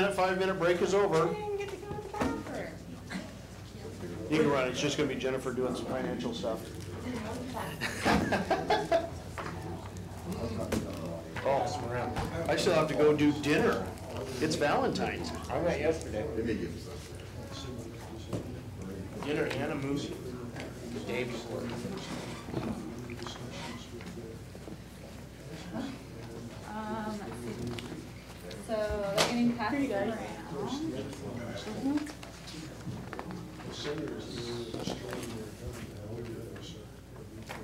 5-minute break is over. I didn't get to go to the bathroom. You can run. It's just going to be Jennifer doing some financial stuff. Oh, I still have to go do dinner. It's Valentine's. I went yesterday. Dinner and a movie. The day before. Let's see. So they're getting passed around. Did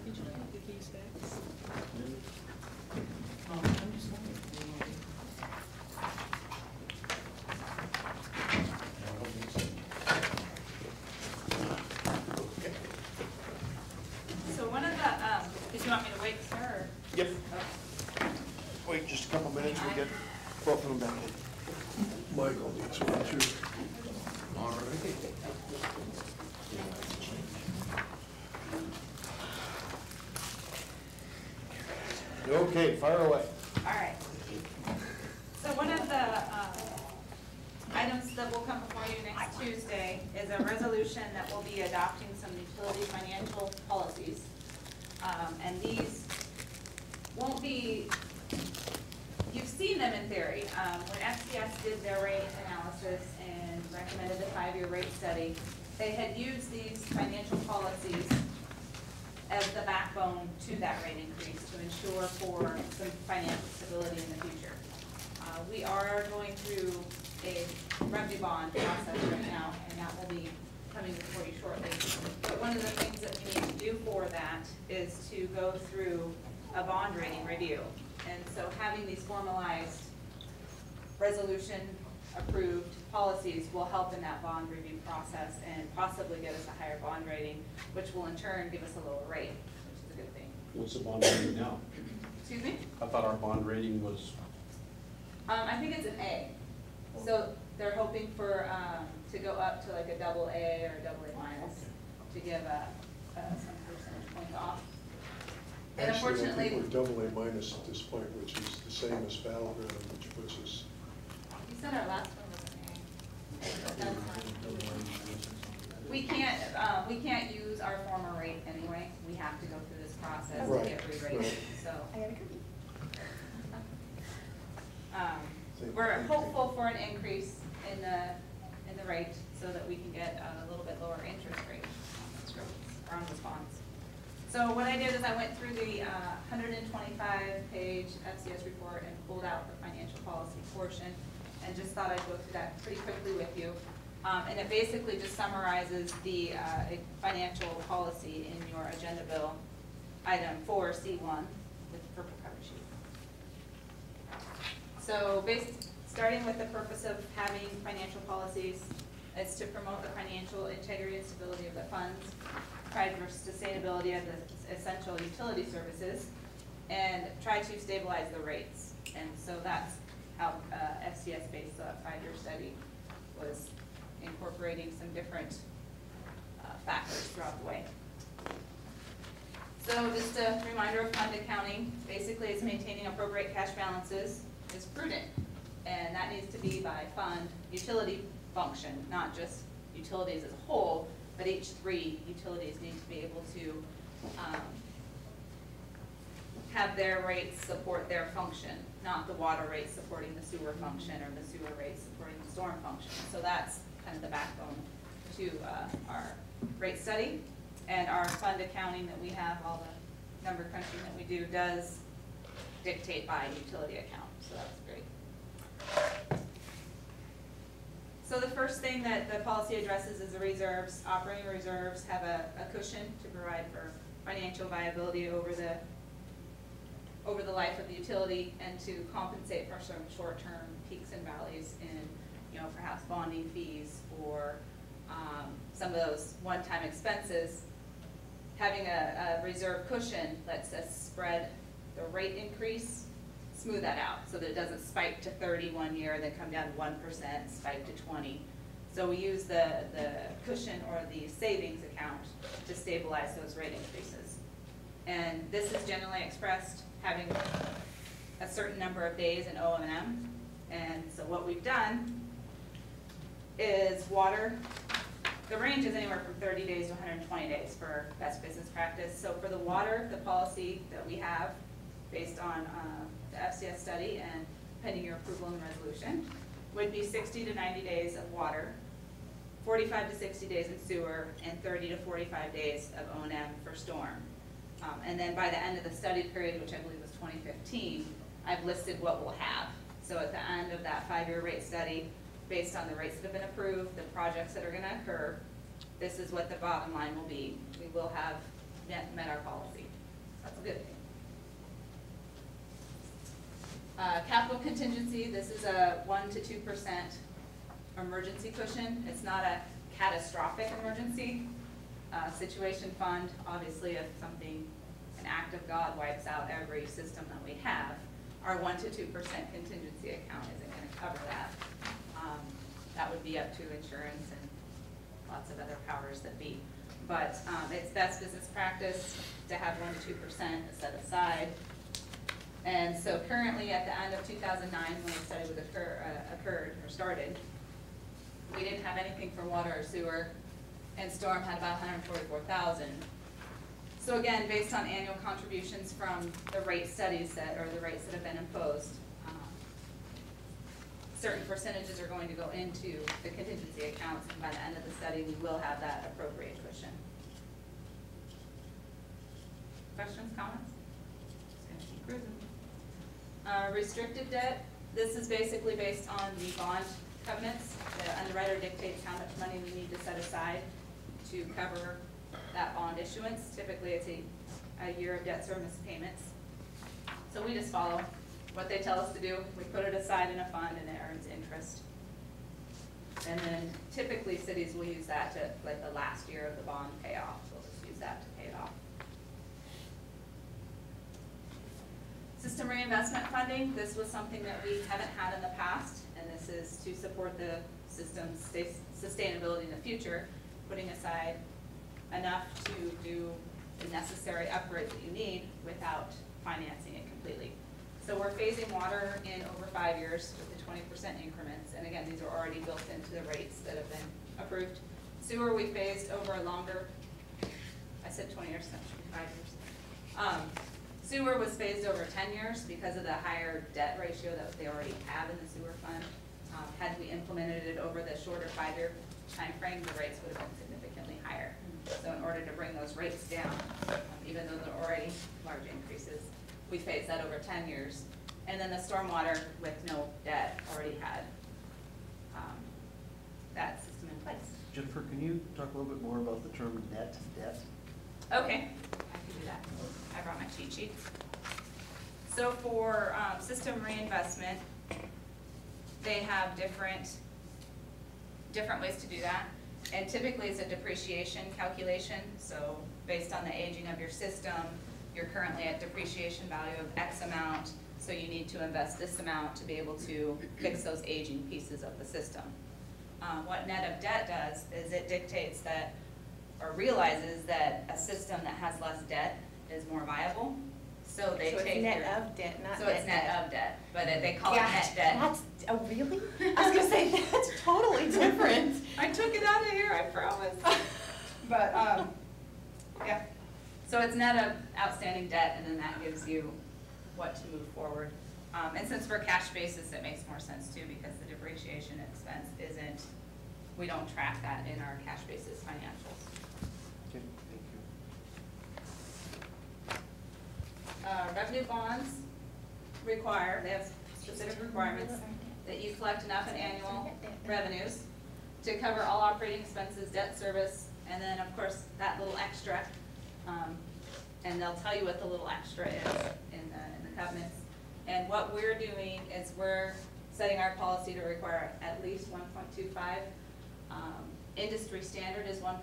you take the keys back? So one of the, did you want me to wait, sir? Yep. Okay. Wait just a couple minutes. We'll get both of them back in. Michael needs one too. All right. Okay, fire away. All right. So one of the items that will come before you next Tuesday is a resolution that will be adopting some utility financial policies. And these won't be, you've seen them in theory. When FCS did their rate analysis and recommended the 5-year rate study, they had used these financial policies as the backbone to that rate increase to ensure for some financial stability in the future. We are going through a revenue bond process right now, and that will be coming before you shortly. But one of the things that we need to do for that is to go through a bond rating review. And so having these formalized resolution approved policies will help in that bond review process and possibly get us a higher bond rating, which will in turn give us a lower rate, which is a good thing. What's the bond rating now? Excuse me? I thought our bond rating was, I think it's an A. So they're hoping for, to go up to like a AA or a AA minus to give some percentage points off. And Actually, I unfortunately, think we're AA minus at this point, which is the same as Battleground, which puts us. you said our last one was an A. That's fine. We can't use our former rate anyway. We have to go through this process to Right, get re-rated, right. so. I got a cookie. We're hopeful for an increase in the rate so that we can get a little bit lower interest rate on those rates, or on those bonds. So what I did is I went through the 125-page FCS report and pulled out the financial policy portion and just thought I'd go through that pretty quickly with you. And it basically just summarizes the financial policy in your agenda bill, item 4C1 with the purple cover sheet. So starting with the purpose of having financial policies is to promote the financial integrity and stability of the funds, provide for sustainability of the essential utility services, and try to stabilize the rates. And so that's how FCS based the 5-year study was incorporating some different factors throughout the way. So just a reminder of fund accounting, basically it's maintaining appropriate cash balances is prudent, and that needs to be by fund utility function, not just utilities as a whole, but each 3 utilities need to be able to have their rates support their function, not the water rates supporting the sewer function or the sewer rates supporting the storm function. So that's kind of the backbone to our rate study, and our fund accounting that we have, all the number crunching that we do does dictate by utility account, so that's great. So the first thing that the policy addresses is the reserves. Operating reserves have a cushion to provide for financial viability over the life of the utility and to compensate for some short-term peaks and valleys in, perhaps bonding fees or some of those one-time expenses. Having a reserve cushion lets us spread the rate increase, smooth that out so that it doesn't spike to 30 one year, then come down to 1%, spike to 20. So we use the cushion or the savings account to stabilize those rate increases. And this is generally expressed having a certain number of days in O&M And so what we've done is water, the range is anywhere from 30 days to 120 days for best business practice. So for the water, the policy that we have based on the FCS study and pending your approval in the resolution would be 60 to 90 days of water, 45 to 60 days in sewer, and 30 to 45 days of O&M for storm. And then by the end of the study period, which I believe was 2015, I've listed what we'll have. So at the end of that 5-year rate study, based on the rates that have been approved, the projects that are gonna occur, this is what the bottom line will be. We will have met our policy. That's a good thing. Capital contingency, this is a 1 to 2% emergency cushion. It's not a catastrophic emergency. Situation fund, obviously if something, an act of God wipes out every system that we have, our 1 to 2% contingency account isn't gonna cover that. That would be up to insurance and lots of other powers that be. But it's best business practice to have 1 to 2% set aside. And so currently at the end of 2009, when the study was occurred or started, we didn't have anything for water or sewer, and storm had about 144,000. So again, based on annual contributions from the rate studies or the rates that have been imposed, certain percentages are going to go into the contingency accounts, and by the end of the study, we will have that appropriate cushion. Questions, comments? Just gonna keep cruising. Restricted debt, this is basically based on the bond covenants. The underwriter dictates how much money we need to set aside to cover that bond issuance. Typically, it's a year of debt service payments. So we just follow what they tell us to do. We put it aside in a fund and it earns interest. And then typically cities will use that to, like the last year of the bond payoff, we'll just use that to pay it off. System reinvestment funding, this was something that we haven't had in the past, and this is to support the system's sustainability in the future, putting aside enough to do the necessary upgrades that you need without financing it completely. So we're phasing water in over 5 years with the 20% increments, and again, these are already built into the rates that have been approved. Sewer, we phased over a longer, I said 20 years, that should be 5 years. Sewer was phased over 10 years because of the higher debt ratio that they already have in the sewer fund. Had we implemented it over the shorter 5-year time frame, the rates would have been significantly higher. So in order to bring those rates down, even though they're already large increases, we phased that over 10 years. And then the stormwater with no debt already had that system in place. Jennifer, can you talk a little bit more about the term net debt? Okay, I can do that. I brought my cheat sheet. So for system reinvestment, they have different ways to do that. And typically it's a depreciation calculation. So based on the aging of your system, you're currently at depreciation value of X amount, so you need to invest this amount to be able to fix those aging pieces of the system. What net of debt does is it dictates that, or realizes that a system that has less debt is more viable. So they take it's net of debt, not so net it's net debt. of debt, but they call it net debt. That's, oh really? I was gonna say, that's totally different. I took it out of here, I promise. But, yeah. So it's net of outstanding debt, and then that gives you what to move forward. And since we're cash basis, it makes more sense too, because the depreciation expense isn't, we don't track that in our cash basis financials. Okay, thank you. Revenue bonds require, they have specific requirements that you collect enough in annual revenues to cover all operating expenses, debt service, and then of course that little extra. And they'll tell you what the little extra is in the covenants. And what we're doing is we're setting our policy to require at least 1.25. Industry standard is 1.25.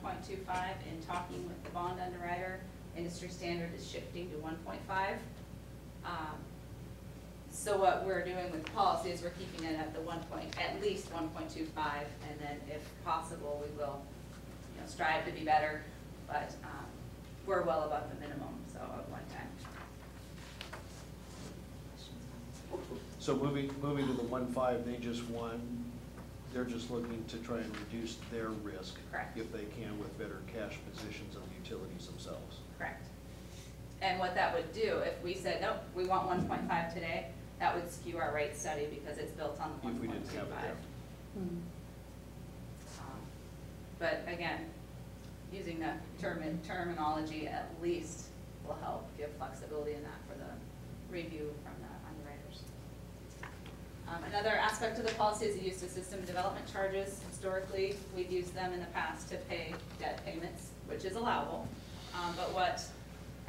In talking with the bond underwriter, industry standard is shifting to 1.5. So what we're doing with the policy is we're keeping it at the at least 1.25, and then if possible, we will, strive to be better, but we're well above the minimum, so of 110. So moving to the 1.5, they're just looking to try and reduce their risk. Correct. If they can with better cash positions of the utilities themselves. Correct. And what that would do, if we said, nope, we want 1.5 today, that would skew our rate study because it's built on the 1.25. If we didn't have it there. But again, using the terminology at least will help give flexibility in that for the review from the underwriters. Another aspect of the policy is the use of system development charges. Historically, we've used them in the past to pay debt payments, which is allowable. But what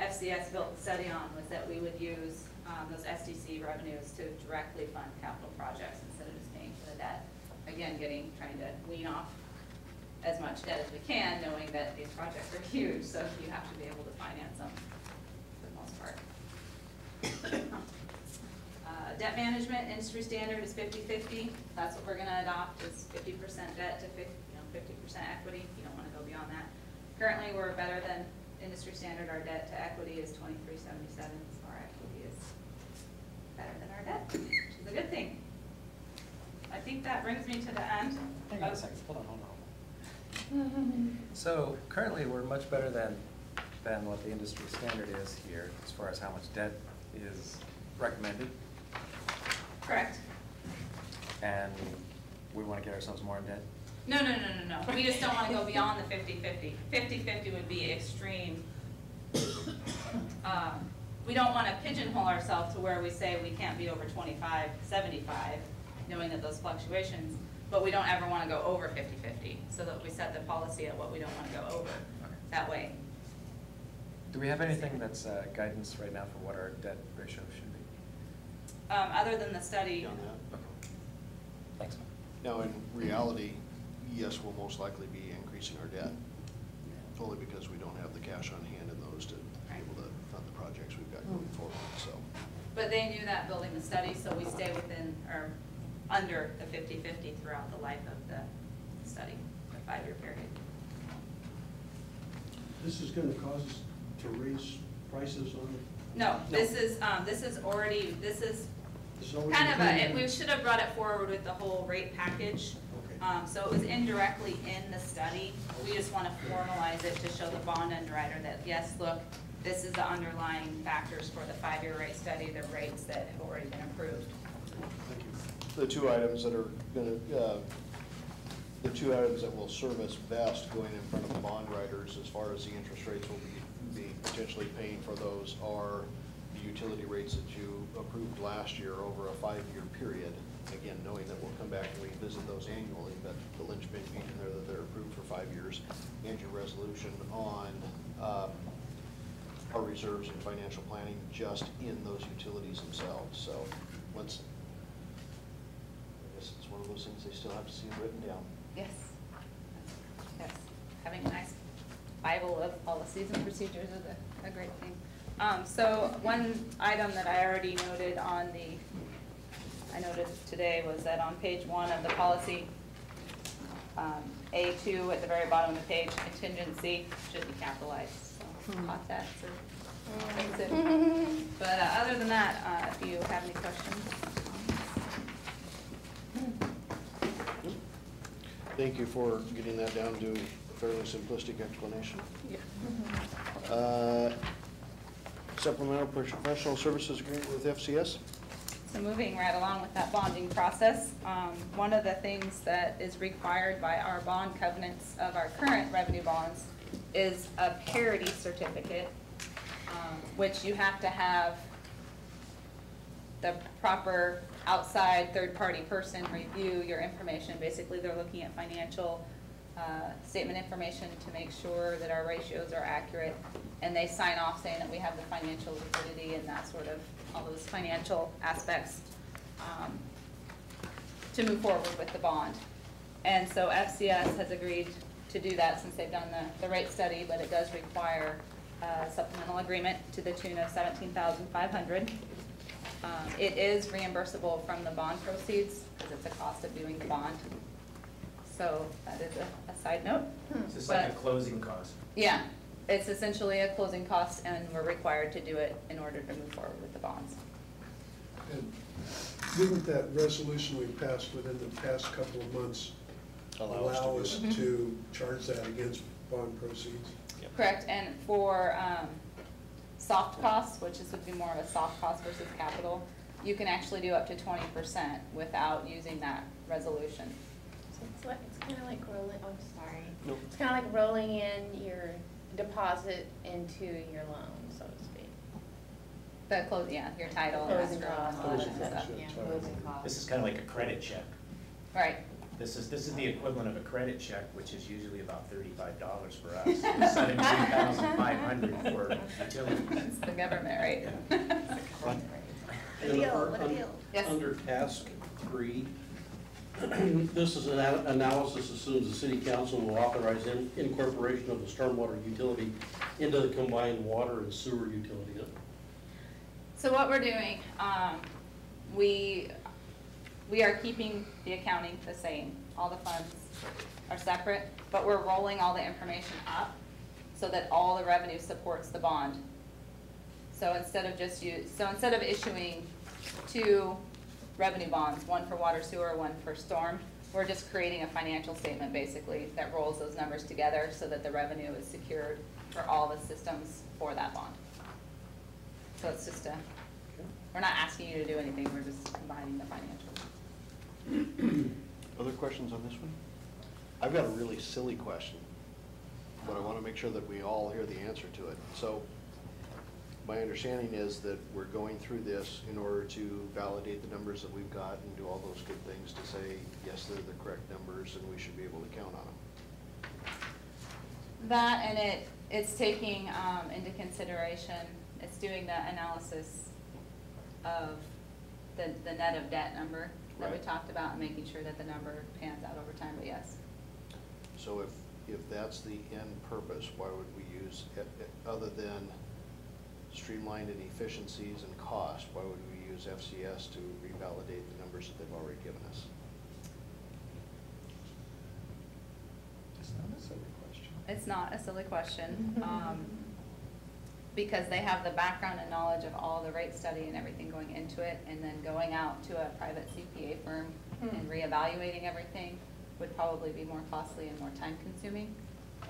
FCS built the study on was that we would use those SDC revenues to directly fund capital projects instead of just paying for the debt. Again, trying to wean off as much debt as we can, knowing that these projects are huge, so you have to be able to finance them for the most part. Debt management, industry standard is 50-50. That's what we're gonna adopt, is 50% debt to 50% equity. You don't wanna go beyond that. Currently, we're better than industry standard. Our debt to equity is 23.77, so our equity is better than our debt, which is a good thing. I think that brings me to the end. Hang on a second, hold on. So currently, we're much better than what the industry standard is here, as far as how much debt is recommended, Correct. and we want to get ourselves more in debt. No. We just don't want to go beyond the 50-50. 50-50 would be extreme. We don't want to pigeonhole ourselves to where we say we can't be over 25-75, knowing that those fluctuations, but we don't ever want to go over 50-50, so that we set the policy at what we don't want to go over that way. Do we have anything that's guidance right now for what our debt ratio should be? Other than the study, On that. Thanks. Now, in reality, yes, we'll most likely be increasing our debt, only because we don't have the cash on hand in those to be able to fund the projects we've got going forward, so. but they knew that building the study, so we stay within, or under the 50-50 throughout the life of the study, the 5-year period. This is gonna cause us to raise prices on it? No, this is already, this is kind of we should have brought it forward with the whole rate package. Okay. So it was indirectly in the study. We just want to formalize it to show the bond underwriter that, yes, look, this is the underlying factors for the 5-year rate study, the rates that have already been approved. Thank you. The two items that are gonna, the two items that will serve us best going in front of the bond writers as far as the interest rates will be potentially paying for those are the utility rates that you approved last year over a 5-year period. Again, knowing that we'll come back and revisit those annually, but the linchpin being in there that they're approved for 5 years, and your resolution on our reserves and financial planning just in those utilities themselves. So once, I guess it's one of those things they still have to see written down. Yes. Yes. Having a nice Bible of policies and procedures is a great thing. So one item that I already noted I noted today was that on page 1 of the policy, A2 at the very bottom of the page, contingency should be capitalized, so caught that, so fix it. But other than that, if you have any questions. Thank you for getting that down to a fairly simplistic explanation. Yeah. Supplemental professional services agreement with FCS? So moving right along with that bonding process, one of the things that is required by our bond covenants of our current revenue bonds is a parity certificate, which you have to have the proper outside third-party person review your information. Basically, they're looking at financial statement information to make sure that our ratios are accurate, and they sign off saying that we have the financial liquidity and that sort of, all those financial aspects to move forward with the bond. And so FCS has agreed to do that since they've done the rate study, but it does require a supplemental agreement to the tune of $17,500. It is reimbursable from the bond proceeds because it's a cost of doing the bond. So that is a side note. It's like a closing cost. Yeah, it's essentially a closing cost, and we're required to do it in order to move forward with the bonds. And Didn't that resolution we passed within the past couple of months Allow us to allow do us that. to charge that against bond proceeds? Correct, and for, soft costs, which is would be more of a soft cost versus capital, you can actually do up to 20% without using that resolution. So it's kind of like rolling, oh, sorry. Nope. It's kind of like rolling in your deposit into your loan, so to speak. The close, yeah, your title and Closing escrow and costs. all that Closing stuff. costs, Yeah, yeah. closing costs. This is kind of like a credit check. Right, This is the equivalent of a credit check, which is usually about $35 for us. It's $17,500 for utilities. it's the government, right? What a deal, what a deal. Yes. Under task 3, this is an analysis assumes the city council will authorize incorporation of the stormwater utility into the combined water and sewer utility. So what we're doing, we are keeping the accounting the same. All the funds are separate, but we're rolling all the information up so that all the revenue supports the bond. So instead of issuing 2 revenue bonds, one for water sewer, one for storm, we're just creating a financial statement basically that rolls those numbers together so that the revenue is secured for all the systems for that bond. So it's just we're not asking you to do anything, we're just combining the financials. Other questions on this one? I've got a really silly question, but I want to make sure that we all hear the answer to it. So my understanding is that we're going through this in order to validate the numbers that we've got and do all those good things to say, yes, they're the correct numbers and we should be able to count on them. That and it's taking into consideration, it's doing the analysis of the net of debt number that we Right. talked about and making sure that the number pans out over time, but yes. So if that's the end purpose, why would we use, other than streamlined and efficiencies and cost, why would we use FCS to revalidate the numbers that they've already given us? It's not a silly question. It's not a silly question, because they have the background and knowledge of all the rate study and everything going into it, and then going out to a private CPA firm and reevaluating everything would probably be more costly and more time consuming.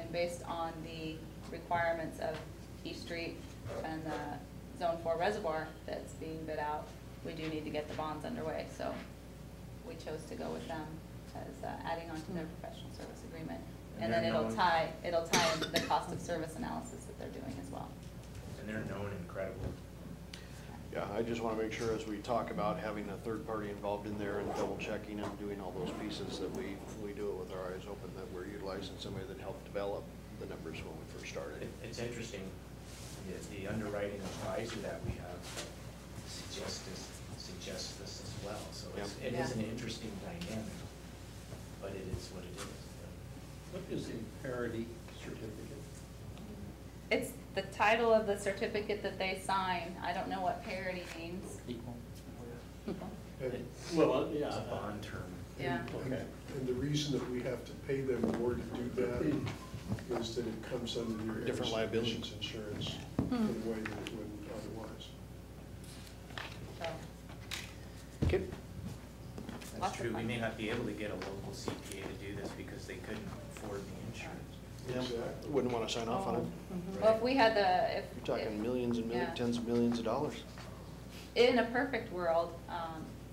And based on the requirements of Key Street and the Zone 4 reservoir that's being bid out, we do need to get the bonds underway, so we chose to go with them as adding on to their professional service agreement. And then they're it'll known- tie into the cost of service analysis that they're doing as well. And they're known and credible. Yeah, I just want to make sure as we talk about having a third party involved in there and double checking and doing all those pieces that we do it with our eyes open, that we're utilizing somebody that helped develop the numbers when we first started. It's interesting, the underwriting advisor that we have suggests this as well. So it is an interesting dynamic, but it is what it is. What is a parity certificate? It's the title of the certificate that they sign. I don't know what parity means. Equal. And Well, yeah. It's a bond term. Yeah. Okay. and the reason that we have to pay them more to do that is that it comes under your Different errors and liability. omissions insurance in a way that it wouldn't otherwise. So, Okay. Lots That's of true, we fun. may not be able to get a local CPA to do this because they couldn't afford the insurance. Exactly. Wouldn't want to sign off on it. Well, if we had You're talking millions and yeah. tens of millions of dollars. In a perfect world,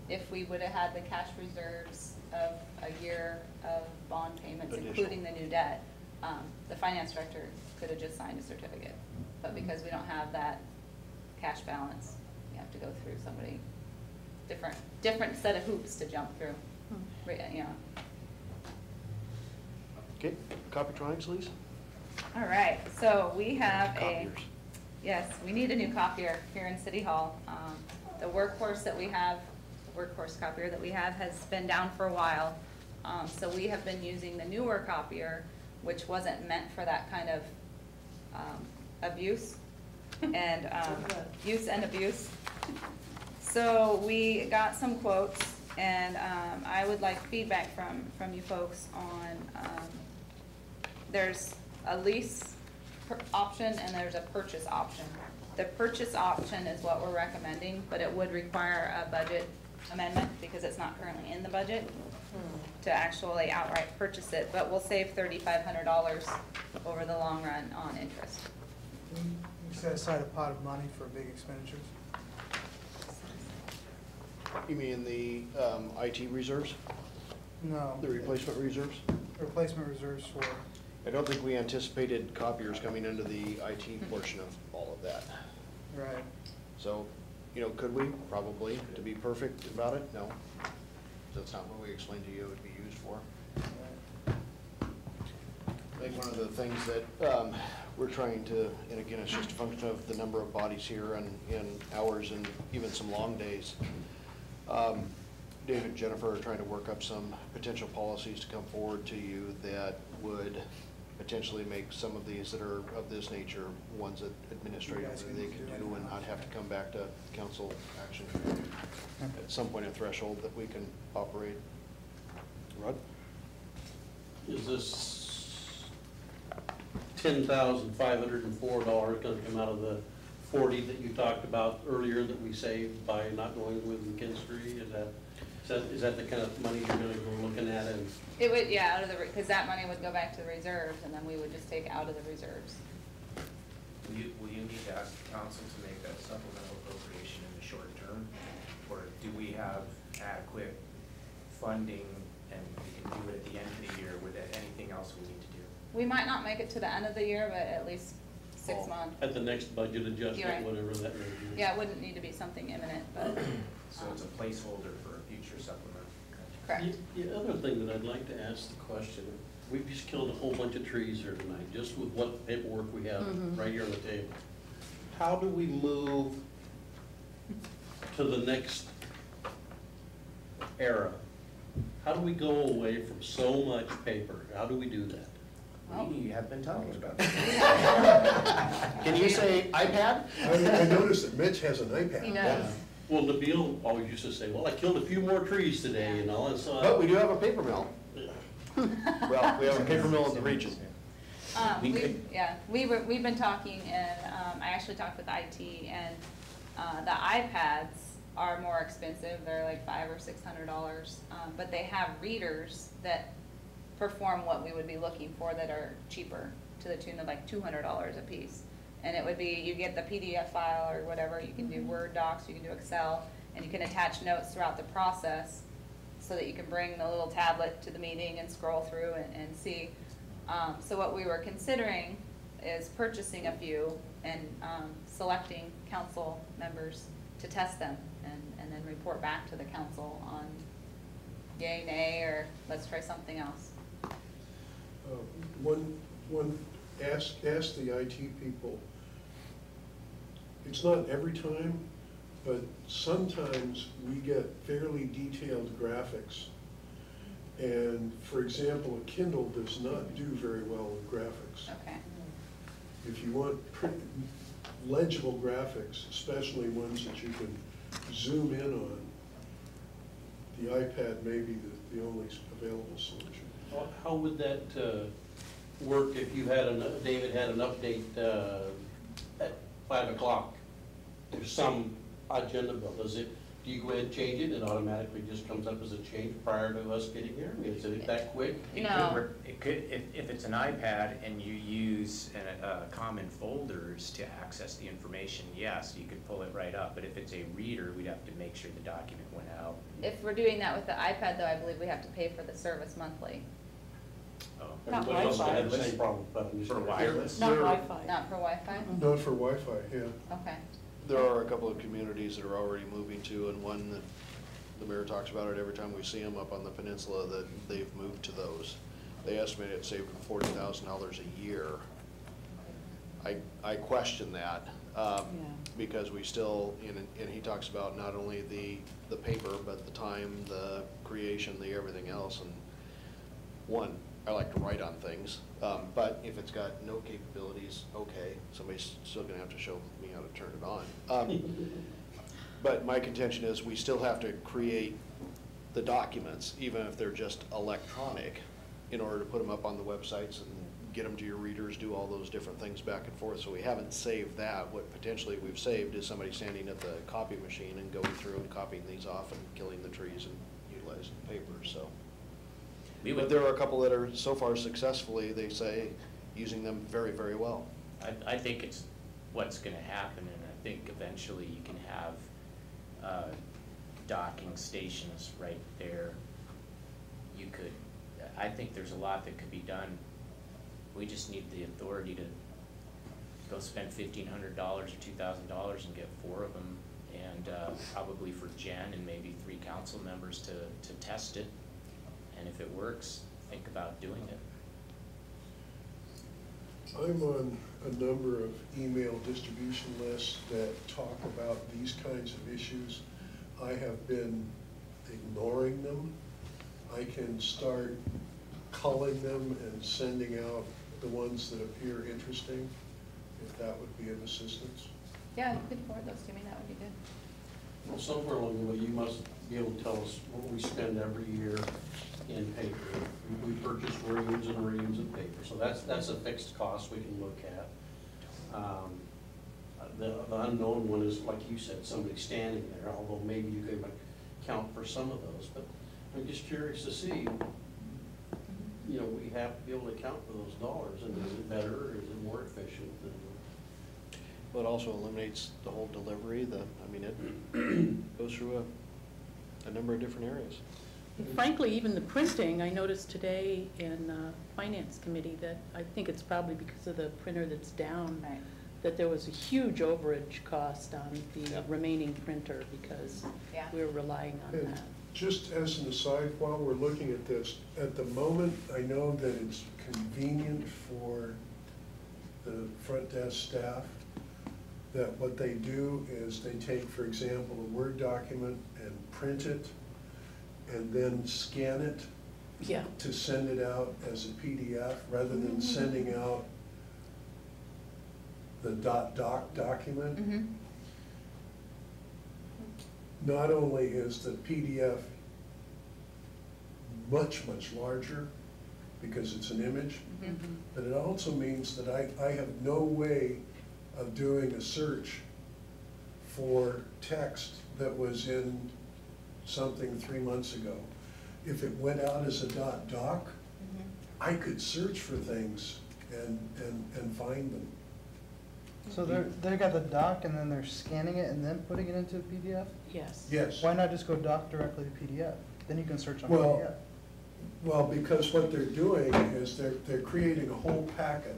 if we would have had the cash reserves of a year of bond payments, Additional. including the new debt, the finance director could have just signed a certificate. But because we don't have that cash balance, you have to go through somebody, different set of hoops to jump through. You know. Okay, Copytronics, Lisa? All right, so we have Copiers. yes, we need a new copier here in City Hall. The workhorse copier that we have has been down for a while. So we have been using the newer copier, which wasn't meant for that kind of abuse and use and abuse. So we got some quotes, and I would like feedback from you folks on, there's a lease option and there's a purchase option. The purchase option is what we're recommending, but it would require a budget amendment, because it's not currently in the budget, to actually outright purchase it, but we'll save $3,500 over the long run on interest. We set aside a pot of money for big expenditures. You mean the IT reserves, No. the replacement reserves? Replacement reserves for, I don't think we anticipated copiers coming into the IT portion of all of that. right. So, could we? Probably. To be perfect about it? No. That's not what we explained to you it would be used for. I think one of the things that we're trying to, and again, it's just a function of the number of bodies here and hours and even some long days. David and Jennifer are trying to work up some potential policies to come forward to you that would potentially make some of these that are of this nature, ones that administratively they can do and not have to come back to council action. At some point, a threshold that we can operate. Rod? Is this $10,504 gonna come out of the 40 that you talked about earlier that we saved by not going with McKinstry? Is that the kind of money you're gonna go looking at? And It would, yeah, out of the, because that money would go back to the reserves, and then we would just take it out of the reserves. Will you need to ask the council to make that supplemental appropriation in the short term? Or do we have adequate funding and we can do it at the end of the year with anything else we need to do? We might not make it to the end of the year, but at least 6 months. at the next budget You're adjustment, right. whatever that may be? Yeah, it wouldn't need to be something imminent, but, So it's a placeholder for a future supplement. correct. The other thing that I'd like to ask the question, we've just killed a whole bunch of trees here tonight, just with what paperwork we have right here on the table. How do we move to the next era? How do we go away from so much paper? How do we do that? We have been talking about that. Can you say iPad? I noticed that Mitch has an iPad. He does. Well, Nabil always used to say, well, I killed a few more trees today, you know, and so. But we do have a paper mill. Well, we have a paper mill in the region. We've been talking, and I actually talked with IT, and the iPads are more expensive. They're like $500 or $600, but they have readers that perform what we would be looking for that are cheaper, to the tune of like $200 a piece. And it would be, you get the PDF file or whatever, you can do Word docs, you can do Excel, and you can attach notes throughout the process so that you can bring the little tablet to the meeting and scroll through and see. So what we were considering is purchasing a few and selecting council members to test them and then report back to the council on yay, nay, or let's try something else. Ask the IT people. It's not every time, but sometimes we get fairly detailed graphics. And for example, a Kindle does not do very well with graphics. Okay. If you want legible graphics, especially ones that you can zoom in on, the iPad may be the only available solution. How would that work if you had, David had an update at 5 o'clock? There's some agenda bill, do you go ahead and change it, and it automatically just comes up as a change prior to us getting here? I mean, is it that quick? No. It could, if it's an iPad and you use common folders to access the information, yes, you could pull it right up. But if it's a reader, we'd have to make sure the document went out. If we're doing that with the iPad, though, I believe we have to pay for the service monthly. Oh. Not Everybody else Wi-Fi. had the same problem, but I'm just. For wireless? Not Wi-Fi. Not for Wi-Fi? Not for Wi-Fi, yeah. Okay. There are a couple of communities that are already moving to, and one that the mayor talks about it every time we see them up on the peninsula, that they've moved to those. They estimate it saved them $40,000 a year. I question that, because we still, and he talks about not only the paper, but the time, the creation, the everything else. And one, I like to write on things, but if it's got no capabilities, okay, somebody's still gonna have to show me how to turn it on. But my contention is we still have to create the documents, even if they're just electronic, in order to put them up on the websites and get them to your readers, do all those different things back and forth. So we haven't saved that. What potentially we've saved is somebody standing at the copy machine and going through and copying these off and killing the trees and utilizing paper, so. But there are a couple that are so far successfully, they say, using them very, very well. I think it's what's gonna happen, and I think eventually you can have docking stations right there. You could, I think there's a lot that could be done. We just need the authority to go spend $1,500 or $2,000 and get 4 of them, and probably for Jen and maybe 3 council members to test it. And if it works, think about doing it. I'm on a number of email distribution lists that talk about these kinds of issues. I have been ignoring them. I can start culling them and sending out the ones that appear interesting, if that would be of assistance. Yeah, you could forward those to me, that would be good. Well, somewhere along the way, you must be able to tell us what we spend every year in paper. We purchase reams and reams of paper, so that's a fixed cost we can look at. The unknown one is, like you said, somebody standing there, although maybe you could account for some of those, but I'm just curious to see, you know, we have to be able to account for those dollars, and is it better, or is it more efficient than? Well, it also eliminates the whole delivery, I mean, it goes through a number of different areas. Frankly, even the printing, I noticed today in Finance Committee that I think it's probably because of the printer that's down, Right. that there was a huge overage cost on the Yeah. remaining printer because Yeah. we're relying on And that. just as an aside, while we're looking at this, at the moment, I know that it's convenient for the front desk staff that what they do is they take, for example, a Word document and print it and then scan it Yeah. to send it out as a PDF, rather than sending out the .doc document. Mm-hmm. Not only is the PDF much, much larger because it's an image, but it also means that I have no way of doing a search for text that was in something 3 months ago. If it went out as a .doc, I could search for things and find them. So they got the doc and then they're scanning it and then putting it into a PDF? Yes. Yes. Why not just go doc directly to PDF? Then you can search on Well, PDF. Well, because what they're doing is they're creating a whole packet.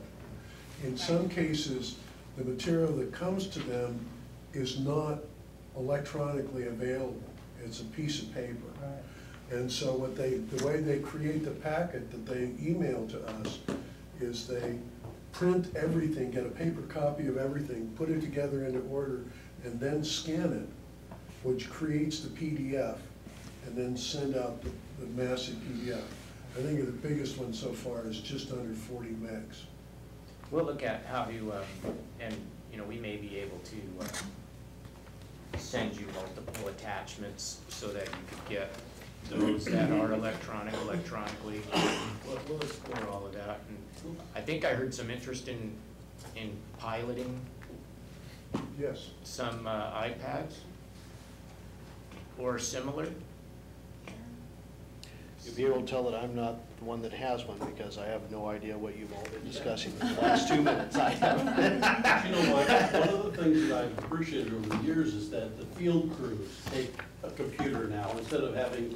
In some cases, the material that comes to them is not electronically available. It's a piece of paper. Right. And so the way they create the packet that they email to us is they print everything, get a paper copy of everything, put it together into order, and then scan it, which creates the PDF, and then send out the massive PDF. I think the biggest one so far is just under 40 megs. We'll look at how you, and, you know, we may be able to send you multiple attachments so that you could get those that are electronically. We'll explore all of that. And I think I heard some interest in piloting Yes. some iPads or similar. You'll be able to tell that I'm not the one that has one because I have no idea what you've all been discussing in the last 2 minutes. I have. You know what, one of the things that I've appreciated over the years is that the field crews take a computer now instead of having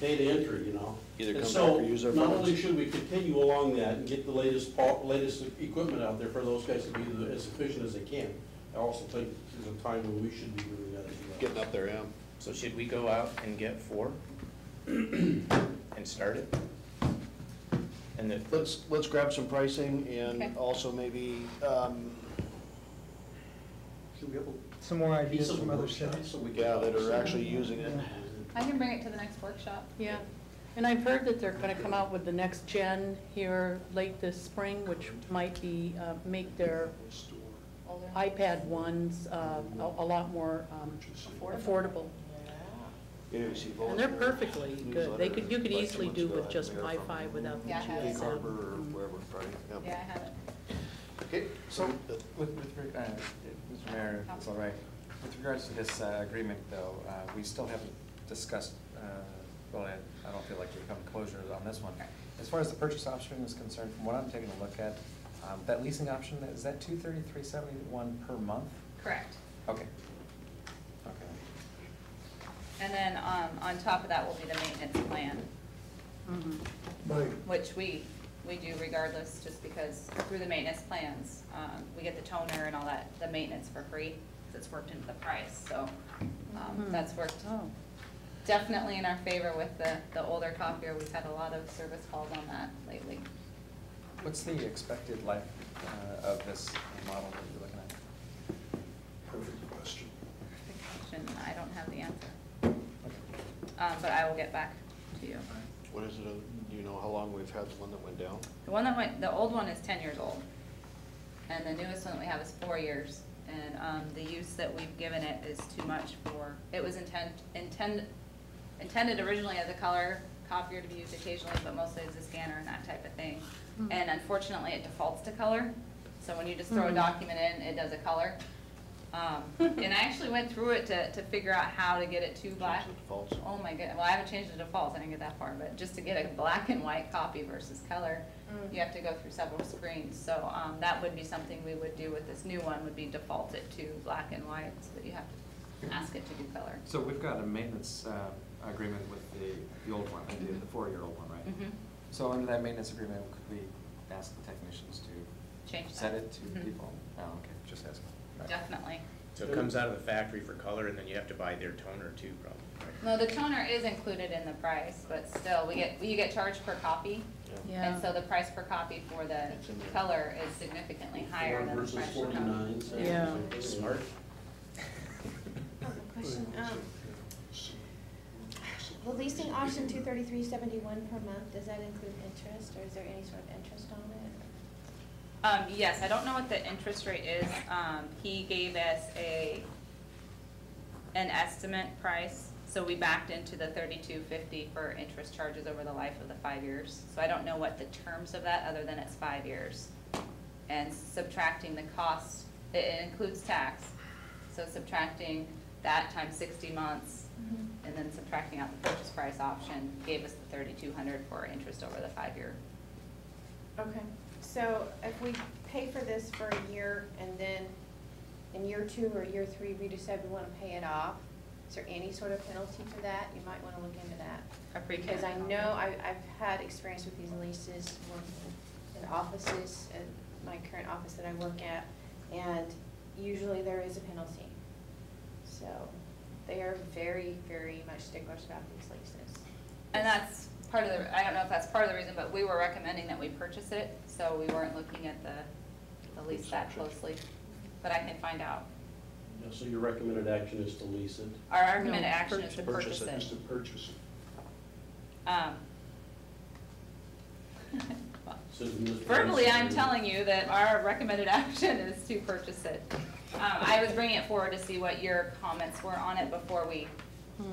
data entry, you know. Either And come so, back or use their not phones. only should we continue along that and get the latest equipment out there for those guys to be as efficient as they can, I also think there's a time when we should be doing that as well. Getting up there, yeah. So should we go out and get 4 and start it? And then Let's grab some pricing and Okay. also maybe, should we have Some more a ideas piece of from other workshop cities. so we can that talk. are actually using it. I can bring it to the next workshop. Yeah, and I've heard that they're gonna come out with the next gen here late this spring, which might be, make their iPad ones a lot more affordable. And they're perfectly good. They could, you could easily do with just Wi-Fi without the Yeah, I have it. Cape Harbor or GSM. wherever, Friday. Yep. Yeah, I have it. Okay, So, Mr. Mayor, if it's all right, with regards to this agreement though, we still haven't discussed, well, I don't feel like we've come to closure on this one. As far as the purchase option is concerned, from what I'm taking a look at, that leasing option, is that $233.71 per month? Correct. Okay. Okay. And then, on top of that will be the maintenance plan, Mhm. Mike, which we do regardless, just because through the maintenance plans, we get the toner and all that, the maintenance for free, because it's worked into the price, so, Mhm. that's worked Oh, definitely in our favor with the older copier. We've had a lot of service calls on that lately. What's the expected life of this model that you're looking at? perfect question. And I don't have the answer. But I will get back to you. what is it, do you know how long we've had the one that went down? The old one is 10 years old, and the newest one that we have is 4 years. And the use that we've given it is too much for, it was intended originally as a color copier to be used occasionally, but mostly as a scanner and that type of thing. Hmm. And unfortunately, it defaults to color, so when you just throw a Hmm. document in, it does a color. And I actually went through it to figure out how to get it to black. Change the defaults? Oh my god, well, I haven't changed the defaults, I didn't get that far, but just to get a black and white copy versus color, you have to go through several screens. So, that would be something we would do with this new one, would be default it to black and white, so that you have to ask it to do color. So we've got a maintenance agreement with the old one, the 4-year-old one, right? Mhm. So under that maintenance agreement, could we ask the technicians to Change set that. it to Mhm. default? Oh, okay, just asking. Right. Definitely. So it comes out of the factory for color, and then you have to buy their toner too, probably, right? No, the toner is included in the price, but still, you get charged per copy. yeah. And so the price per copy for the It's in there. color is significantly higher than the Versus price per copy. 49 cents. Yeah. Smart. Question, the leasing option 233.71 per month, does that include interest, or is there any sort of interest on it? Yes, I don't know what the interest rate is. He gave us an estimate price, so we backed into the $32.50 for interest charges over the life of the 5 years. So I don't know what the terms of that, other than it's 5 years. And subtracting the cost, it includes tax, so subtracting that times 60 months, and then subtracting out the purchase price option, gave us the $3,200 for interest over the 5-year. Okay, so if we pay for this for a year, and then in year 2 or year 3, we decide we want to pay it off, is there any sort of penalty for that? You might want to look into that. A prepayment Because I penalty. know I've had experience with these leases working in offices, at my current office that I work at, and usually there is a penalty. So they are very, very much sticklers about these leases. And that's part of the, I don't know if that's part of the reason, but we were recommending that we purchase it, so we weren't looking at the lease that closely. But I can find out. Yeah, so your recommended action is to lease it? Our recommended No, action is to purchase purchase it. Is to it. purchase it. Says Ms. Verbally, I'm Price. telling you that our recommended action is to purchase it. I was bringing it forward to see what your comments were on it before we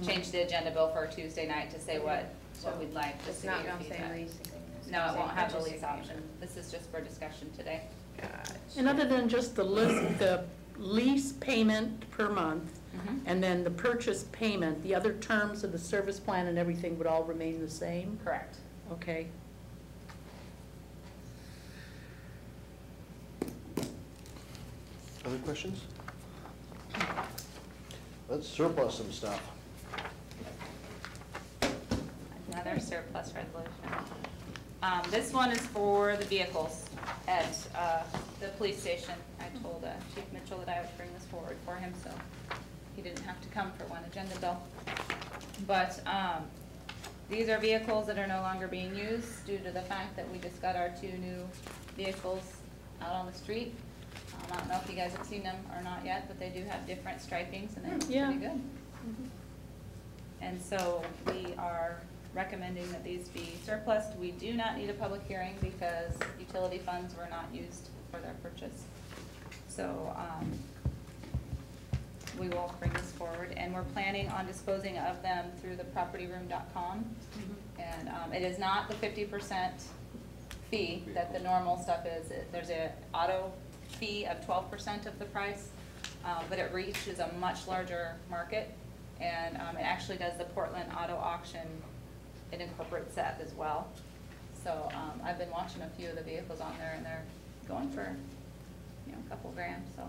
changed the agenda bill for Tuesday night to say what we'd like to It's see not your gonna say feedback. lease agreement. It's No, gonna it say won't have the purchase lease agreement. option. This is just for discussion today. And other than just the lease payment per month, Mhm. and then the purchase payment, the other terms of the service plan and everything would all remain the same? Correct. Okay. Other questions? Let's surplus some stuff. Another surplus resolution. This one is for the vehicles at the police station. I told Chief Mitchell that I would bring this forward for him, so he didn't have to come for one agenda bill. But these are vehicles that are no longer being used due to the fact that we just got our 2 new vehicles out on the street. I don't know if you guys have seen them or not yet, but they do have different stripings and they look Yeah. pretty good. And so we are recommending that these be surplused. We do not need a public hearing because utility funds were not used for their purchase. So, we will bring this forward, and we're planning on disposing of them through the propertyroom.com. And it is not the 50% fee that the normal stuff is. There's a auto fee of 12% of the price, but it reaches a much larger market, and it actually does the Portland Auto Auction. It incorporates that as well. So I've been watching a few of the vehicles on there, and they're going for, you know, a couple grand, so.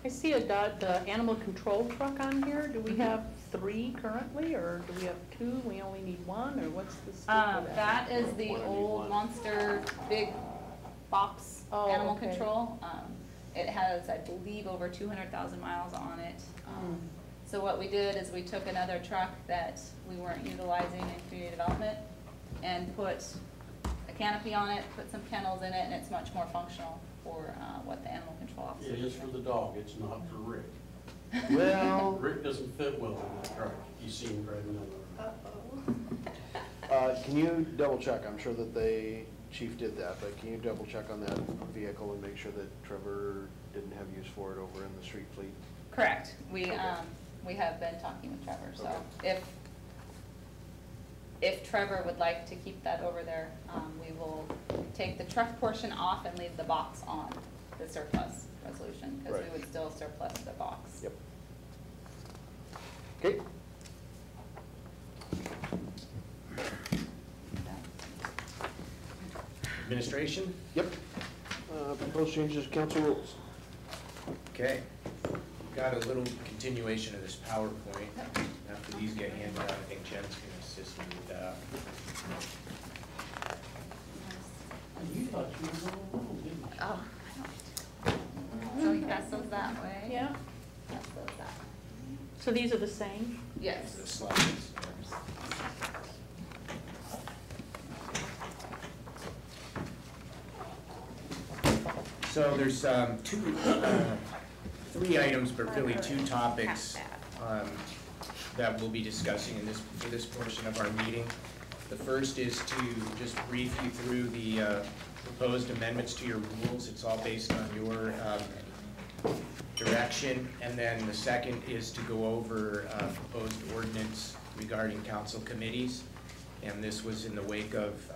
I see a animal control truck on here. Do we have 3 currently, or do we have 2? We only need 1, or what's the scoop of that? That is the old monster big box Oh, animal okay. control. It has, I believe, over 200,000 miles on it. So what we did is we took another truck that we weren't utilizing in community development and put a canopy on it, put some kennels in it, and it's much more functional for what the animal control officer. It is for the dog, it's not for Rick. Well, Rick doesn't fit well in that truck. You see him driving down can you double check? I'm sure that Chief did that, but can you double check on that vehicle and make sure that Trevor didn't have use for it over in the street fleet? Correct. We Okay. we have been talking with Trevor, so Okay. if Trevor would like to keep that over there, we will take the truck portion off and leave the box on the surplus resolution, because we Right. would still surplus the box. Yep. Okay. Administration? Yep. Proposed changes to council rules. Okay. Got a little continuation of this PowerPoint. After these get handed out, I think Jen's gonna assist me with that. there. You thought you were going home, didn't you? Oh, I don't. So you pass those that way? Yeah, Pass those that way. so these are the same? Yes. The slides. So there's 3 items, but really 2 topics that we'll be discussing for this portion of our meeting. The first is to just brief you through the proposed amendments to your rules. It's all based on your direction. And then the second is to go over proposed ordinance regarding council committees. And this was in the wake of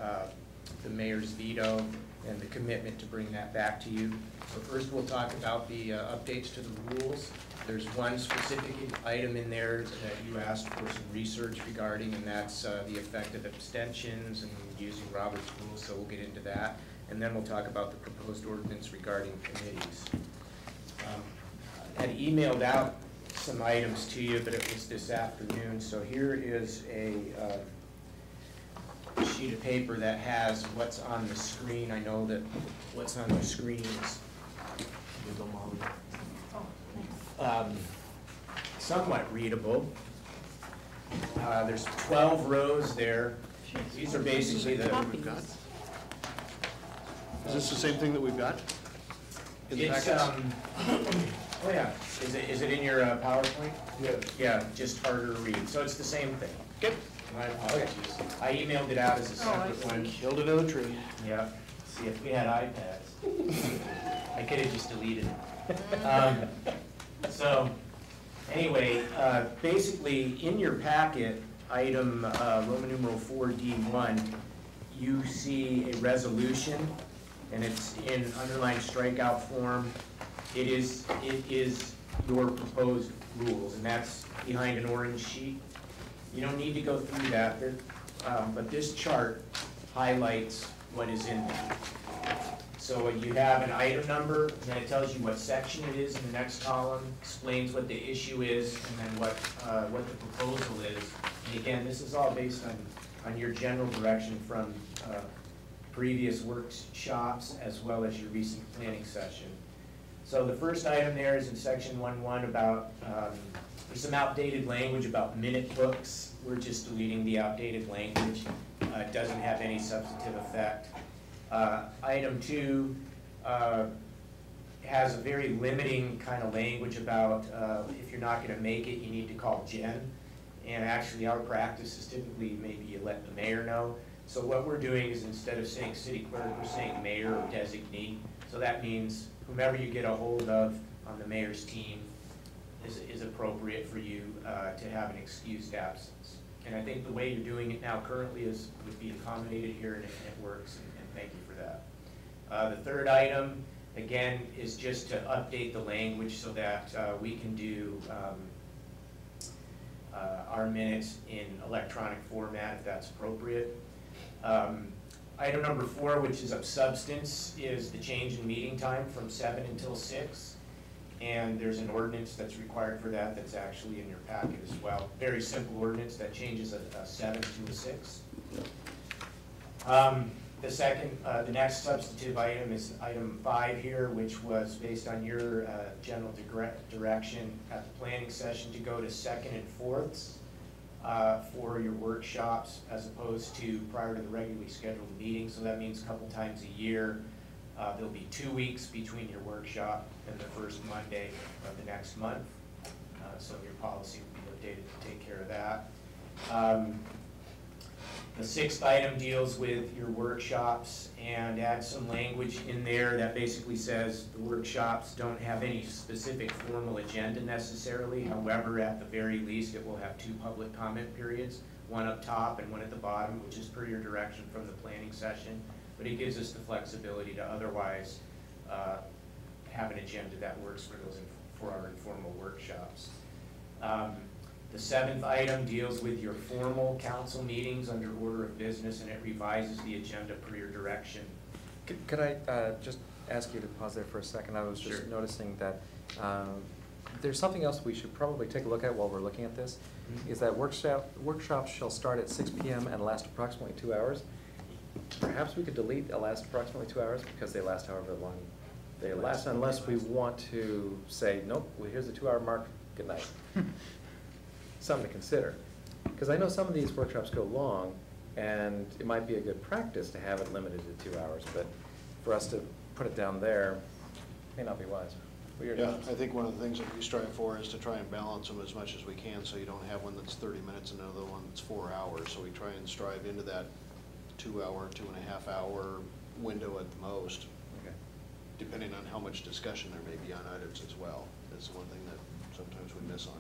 the mayor's veto and the commitment to bring that back to you. So first we'll talk about the updates to the rules. There's one specific item in there that you asked for some research regarding, and that's the effect of abstentions and using Robert's rules, so we'll get into that. And then we'll talk about the proposed ordinance regarding committees. I had emailed out some items to you, but it was this afternoon, so here is a sheet of paper that has what's on the screen. I know that what's on the screen is somewhat readable. There's 12 rows there. These are basically the... Copies. Is this the same thing that we've got in the It's, packets? oh yeah, is it in your PowerPoint? Yeah. Yeah, just harder to read, so it's the same thing. Okay. My apologies. I emailed it out as a separate one. Killed another tree. Yeah, see, if we had iPads, I could have just deleted it. So, anyway, basically, in your packet, item Roman numeral 4D1, you see a resolution, and it's in underlined strikeout form. It is your proposed rules, and that's behind an orange sheet. You don't need to go through that, but this chart highlights what is in there. So you have an item number, and then it tells you what section it is in the next column, explains what the issue is, and then what the proposal is. And again, this is all based on your general direction from previous workshops as well as your recent planning session. So the first item there is in section 1.1 about, there's some outdated language about minute books. We're just deleting the outdated language. It doesn't have any substantive effect. Item 2 has a very limiting kind of language about if you're not going to make it, you need to call Jen. And actually, our practice is typically maybe you let the mayor know. So what we're doing is instead of saying city clerk, we're saying mayor or designee. So that means whomever you get a hold of on the mayor's team is appropriate for you to have an excused absence. And I think the way you're doing it now currently would be accommodated here, and it works, and thank you for that. The third item, again, is just to update the language so that we can do our minutes in electronic format if that's appropriate. Item number 4, which is of substance, is the change in meeting time from 7 until 6. And there's an ordinance that's required for that that's actually in your packet as well. Very simple ordinance that changes a 7 to a 6. The next substantive item is item 5 here, which was based on your general direction at the planning session to go to 2nd and 4ths for your workshops as opposed to prior to the regularly scheduled meeting. So that means a couple times a year. There'll be 2 weeks between your workshop and the first Monday of the next month. So your policy will be updated to take care of that. The 6th item deals with your workshops and adds some language in there that basically says the workshops don't have any specific formal agenda necessarily. However, at the very least, it will have 2 public comment periods, one up top and one at the bottom, which is per your direction from the planning session. But it gives us the flexibility to otherwise have an agenda that works for our informal workshops. The 7th item deals with your formal council meetings under order of business, and it revises the agenda per your direction. Could I just ask you to pause there for a second? I was just noticing that there's something else we should probably take a look at while we're looking at this, is that workshops shall start at 6 p.m. and last approximately 2 hours. Perhaps we could delete the last approximately 2 hours because they last however long they last, unless we want to say, nope, well, here's the 2-hour mark, good night. Something to consider. Because I know some of these workshops go long, and it might be a good practice to have it limited to 2 hours, but for us to put it down there may not be wise. Yeah, I think one of the things that we strive for is to try and balance them as much as we can, so you don't have one that's 30 minutes and another one that's 4 hours. So we try and strive into that 2-hour, 2.5 hour window at the most, depending on how much discussion there may be on items as well. That's the one thing that sometimes we miss on.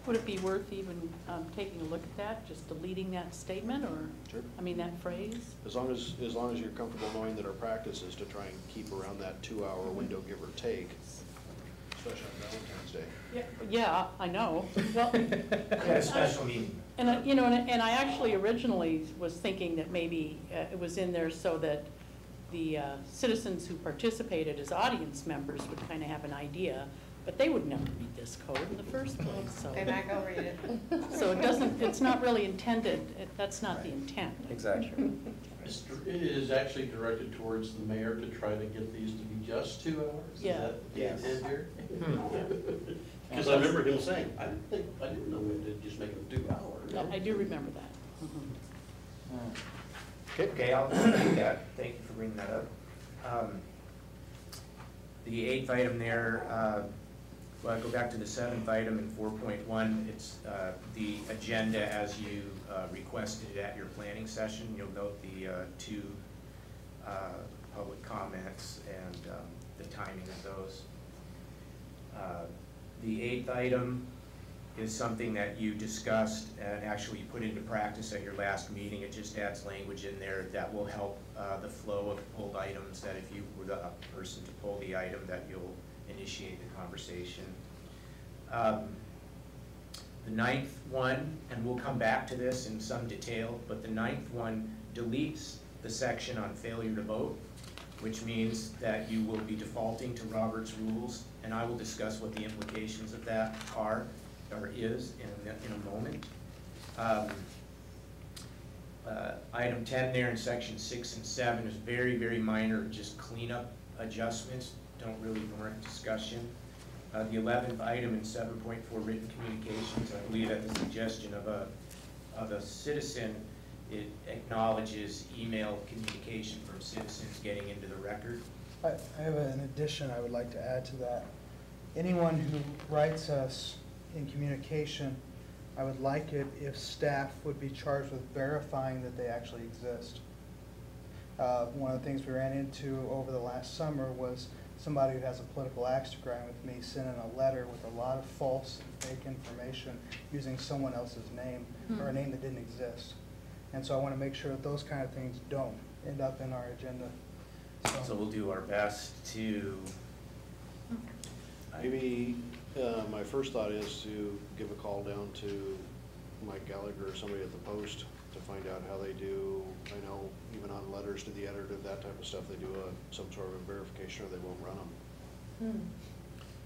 Would it be worth even taking a look at that, just deleting that statement, or, Sure. I mean, that phrase? As long as you're comfortable knowing that our practice is to try and keep around that 2-hour window, give or take, especially on Valentine's Day. Yeah, I know. Well, A special meeting. and I actually originally was thinking that maybe it was in there so that the citizens who participated as audience members would kind of have an idea. But they would never read this code in the first place, so. They're not gonna read it. So it's not really intended, that's not the intent. Exactly. It is actually directed towards the mayor to try to get these to be just 2 hours? Yeah. Is that the Yes. intent here? Because I remember him saying, I didn't know we did just make them 2 hours. I do remember that. Mhm. Okay, I'll do that. Thank you for bringing that up. The 8th item there, well, I go back to the 7th item in 4.1. It's the agenda as you requested it at your planning session. You'll note the 2 public comments and the timing of those. The 8th item is something that you discussed and actually put into practice at your last meeting. It just adds language in there that will help the flow of pulled items, that if you were the person to pull the item, that you'll initiate the conversation. The 9th one, and we'll come back to this in some detail, but the 9th one deletes the section on failure to vote, which means that you will be defaulting to Robert's rules, and I will discuss what the implications of that are, or is, in a moment. Item 10 there in section 6 and 7 is very, very minor, just cleanup adjustments, don't really warrant discussion. The 11th item in 7.4 written communications, I believe at the suggestion of a citizen, it acknowledges email communication from citizens getting into the record. I have an addition I would like to add to that. Anyone who writes us in communication, I would like it if staff would be charged with verifying that they actually exist. One of the things we ran into over the last summer was somebody who has a political axe to grind with me sent in a letter with a lot of false and fake information using someone else's name or a name that didn't exist. And so I want to make sure that those kind of things don't end up in our agenda. So we'll do our best to. Maybe, my first thought is to give a call down to Mike Gallagher or somebody at the Post to find out how they do. I know even on letters to the editor, that type of stuff, they do some sort of a verification or they won't run them.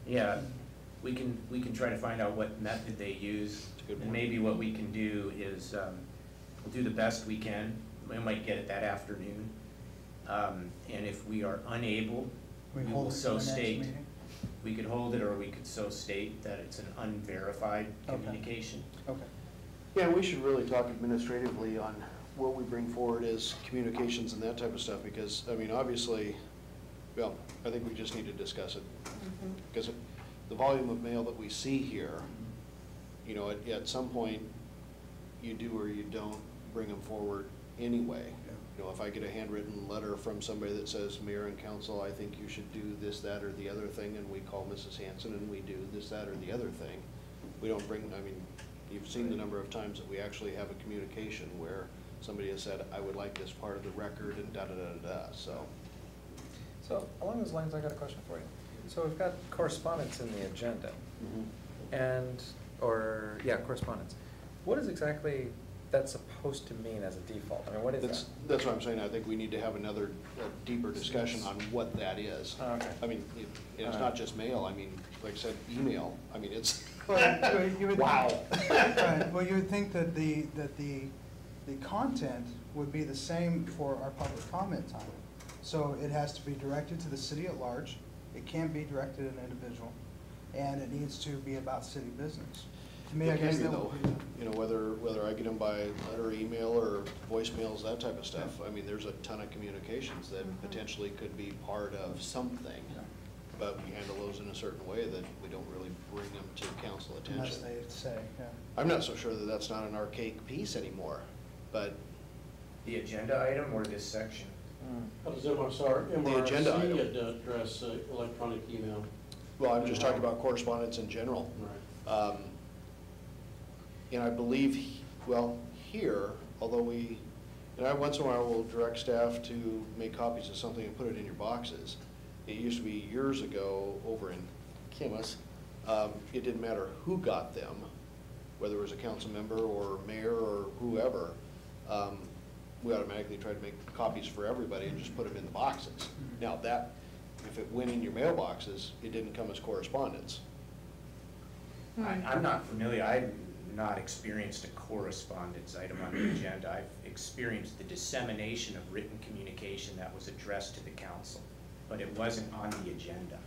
Yeah, we can try to find out what method they use. That's a good And point. maybe what we can do is, we'll do the best we can. We might get it that afternoon. And if we are unable, we hold will it to so the next state. meeting? We could hold it, or we could so state that it's an unverified Okay. communication. Okay. Yeah, we should really talk administratively on what we bring forward as communications and that type of stuff, because, I mean, obviously, well, I think we just need to discuss it. Because the volume of mail that we see here, you know, at some point, you do or you don't bring them forward anyway. You know, if I get a handwritten letter from somebody that says, Mayor and Council, I think you should do this, that, or the other thing, and we call Mrs. Hanson and we do this, that, or the other thing, we don't bring, I mean, you've seen the number of times that we actually have a communication where somebody has said, I would like this part of the record and da-da-da-da-da, so. So along those lines, I got a question for you. So we've got correspondence in the agenda, and, correspondence. What is exactly that supposed to mean as a default? I mean, what is that? That's what I'm saying, I think we need to have another deeper discussion on what that is. Oh, okay. I mean, it's not just mail, I mean, like I said, email, I mean, it's, Well, you would- wow. Right. Well, you would think that the content would be the same for our public comment time. So it has to be directed to the city at large, it can't be directed at an individual, and it needs to be about city business. To me, I It can guess be that though, would be. you know, whether I get them by letter, email, or voicemails, that type of stuff. I mean, there's a ton of communications that potentially could be part of something. But we handle those in a certain way that we don't really bring them to council Unless attention. they say, yeah. I'm not so sure that that's not an archaic piece anymore, but The agenda item or this section? How does MRC The agenda item. address electronic email? well, I'm just talking about correspondence in general. Right. And I believe, here, although and I once in a while will direct staff to make copies of something and put it in your boxes. It used to be years ago over in Kimmis, it didn't matter who got them, whether it was a council member or mayor or whoever, we automatically tried to make copies for everybody and just put them in the boxes. Now that, if it went in your mailboxes, it didn't come as correspondence. I'm not familiar, I've not experienced a correspondence item on the agenda. I've experienced the dissemination of written communication that was addressed to the council, but it wasn't on the agenda.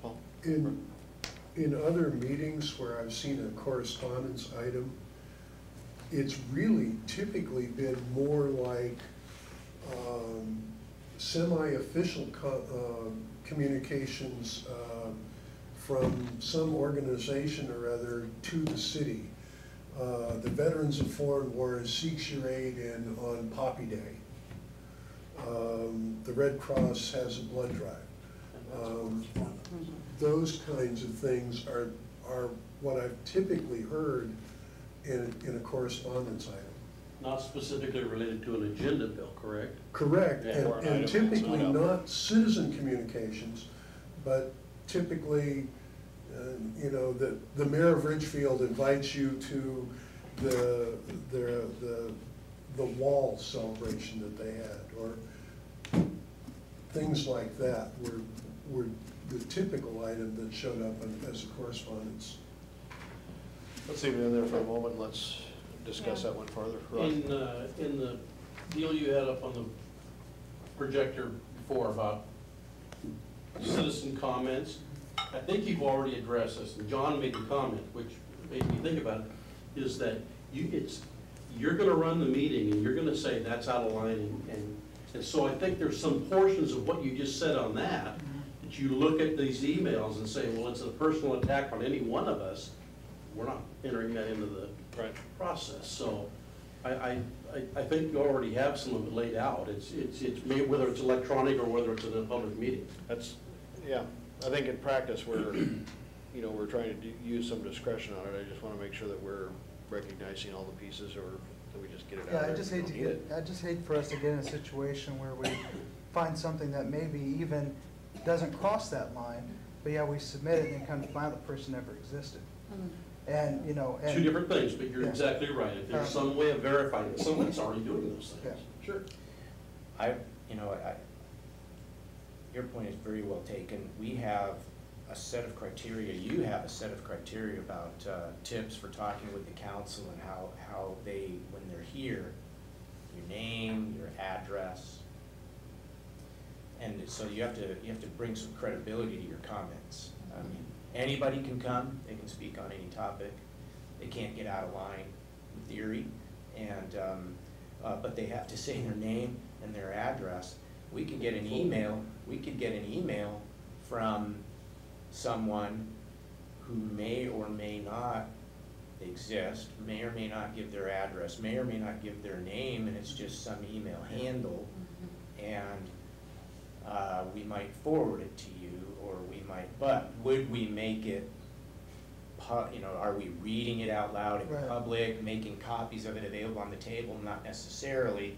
Well, In other meetings where I've seen a correspondence item, it's really typically been more like semi-official communications from some organization or other to the city. The Veterans of Foreign Wars seeks your aid on Poppy Day. The Red Cross has a blood drive. Those kinds of things are what I've typically heard in a correspondence item. Not specifically related to an agenda bill, correct? Correct, Yeah, or an and item that's typically not out there. not citizen communications, but typically, you know, the mayor of Ridgefield invites you to the wall celebration that they had, or things like that were the typical item that showed up as a correspondence. Let's leave it in there for a moment, let's discuss that one further. Rod? In the deal you had up on the projector before about citizen comments, I think you've already addressed this, and John made the comment, which made me think about it, is that you're gonna run the meeting and you're gonna say that's out of line, and so I think there's some portions of what you just said on that you look at these emails and say, well, it's a personal attack on any one of us. We're not entering that into the process. So I think you already have some of it laid out. It's whether it's electronic or whether it's in a public meeting. That's, yeah, I think in practice, we're trying to use some discretion on it. I just want to make sure that we're recognizing all the pieces, or that we just get it out Yeah, there. I just hate to get, I just hate for us to get in a situation where we find something that maybe even doesn't cross that line, but yeah, we submit it and come to find the person never existed. And, you know, and. Two different things, but you're Yeah. exactly right. If there's some way of verifying that someone's already doing those things, Yeah. sure. Your point is very well taken. We have a set of criteria, you have a set of criteria about tips for talking with the council and how they, when they're here, your name, your address. And so you have to bring some credibility to your comments. I mean, anybody can come, they can speak on any topic. They can't get out of line in theory, and but they have to say their name and their address. We could get an email from someone who may or may not exist, may or may not give their address, may or may not give their name, and it's just some email handle, and we might forward it to you, or we might, but would we make it, are we reading it out loud in Right. public, making copies of it available on the table? Not necessarily,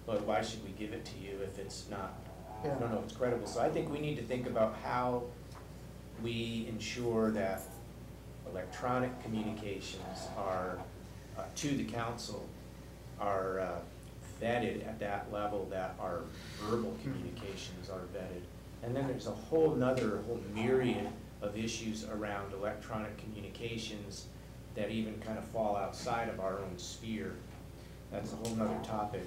but why should we give it to you if it's not, I Yeah. don't know if it's credible. So I think we need to think about how we ensure that electronic communications are, to the council, are vetted at that level, that our verbal communications are vetted. And then there's a whole myriad of issues around electronic communications that even kind of fall outside of our own sphere. That's a whole nother topic.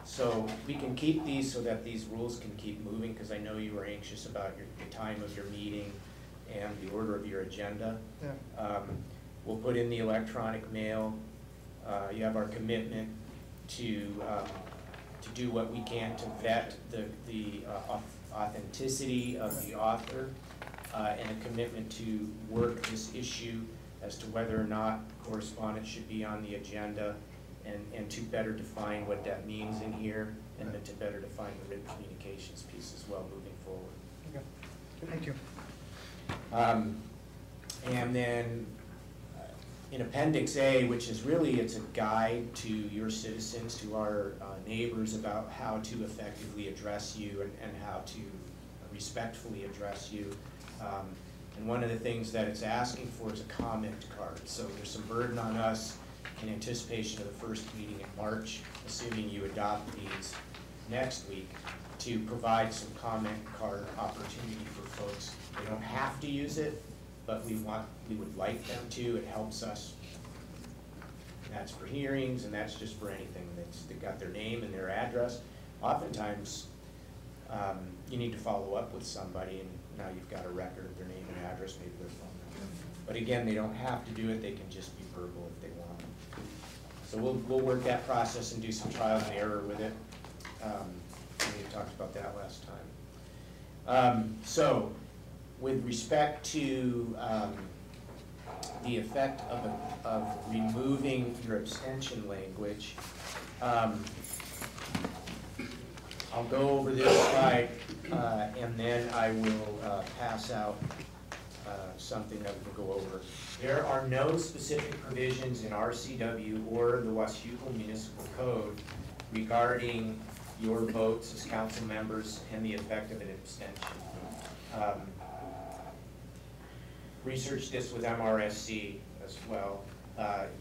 So we can keep these so that these rules can keep moving, because I know you were anxious about the time of your meeting and the order of your agenda. Yeah. We'll put in the electronic mail. You have our commitment to do what we can to vet the authenticity of the author, and a commitment to work this issue as to whether or not correspondence should be on the agenda, and to better define what that means in here, and then to better define the written communications piece as well moving forward. Okay. Thank you. And then in Appendix A, which is really, it's a guide to your citizens, to our neighbors, about how to effectively address you and how to respectfully address you. And one of the things that it's asking for is a comment card. So there's some burden on us in anticipation of the first meeting in March, assuming you adopt these next week, to provide some comment card opportunity for folks. They don't have to use it, but we would like them to. It helps us. And that's for hearings, and that's just for anything they've got their name and their address. Oftentimes, you need to follow up with somebody, and now you've got a record of their name and address, maybe their phone number. But again, they don't have to do it. They can just be verbal if they want. So we'll work that process and do some trial and error with it. We talked about that last time. So with respect to the effect of removing your abstention language, I'll go over this slide, and then I will pass out something that we can go over. There are no specific provisions in RCW or the Washougal Municipal Code regarding your votes as council members and the effect of an abstention. Research this with MRSC as well.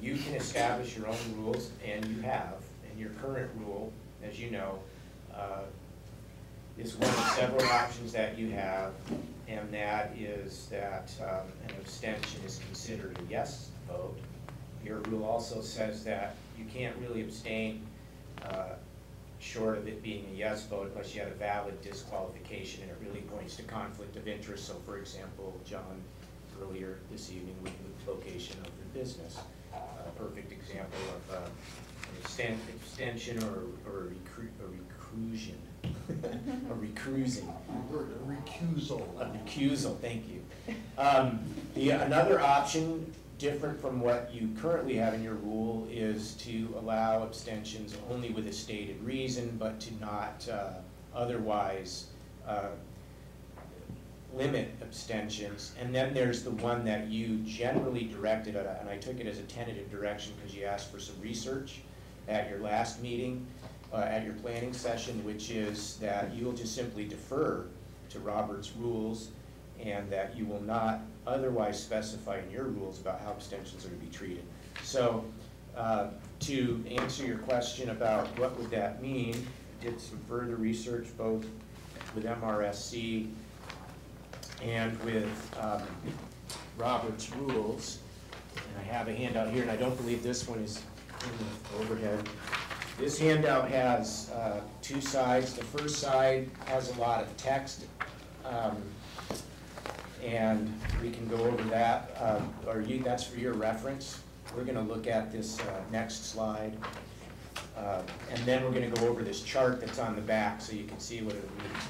You can establish your own rules, and you have, and your current rule, as you know, is one of several options that you have, and that is that an abstention is considered a yes vote. Your rule also says that you can't really abstain short of it being a yes vote unless you had a valid disqualification, and it really points to conflict of interest. So for example, John, earlier this evening with the location of the business, a perfect example of an abstention or a reclusion. A recusing. Recusal. A recusal, thank you. Another option different from what you currently have in your rule is to allow abstentions only with a stated reason, but to not otherwise limit abstentions. And then there's the one that you generally directed, and I took it as a tentative direction because you asked for some research at your last meeting, at your planning session, which is that you will just simply defer to Robert's rules and that you will not otherwise specify in your rules about how abstentions are to be treated. So to answer your question about what would that mean, I did some further research both with MRSC and with Robert's rules. And I have a handout here, and I don't believe this one is in the overhead. This handout has two sides. The first side has a lot of text, and we can go over that. That's for your reference. We're going to look at this next slide, and then we're going to go over this chart that's on the back so you can see what it means.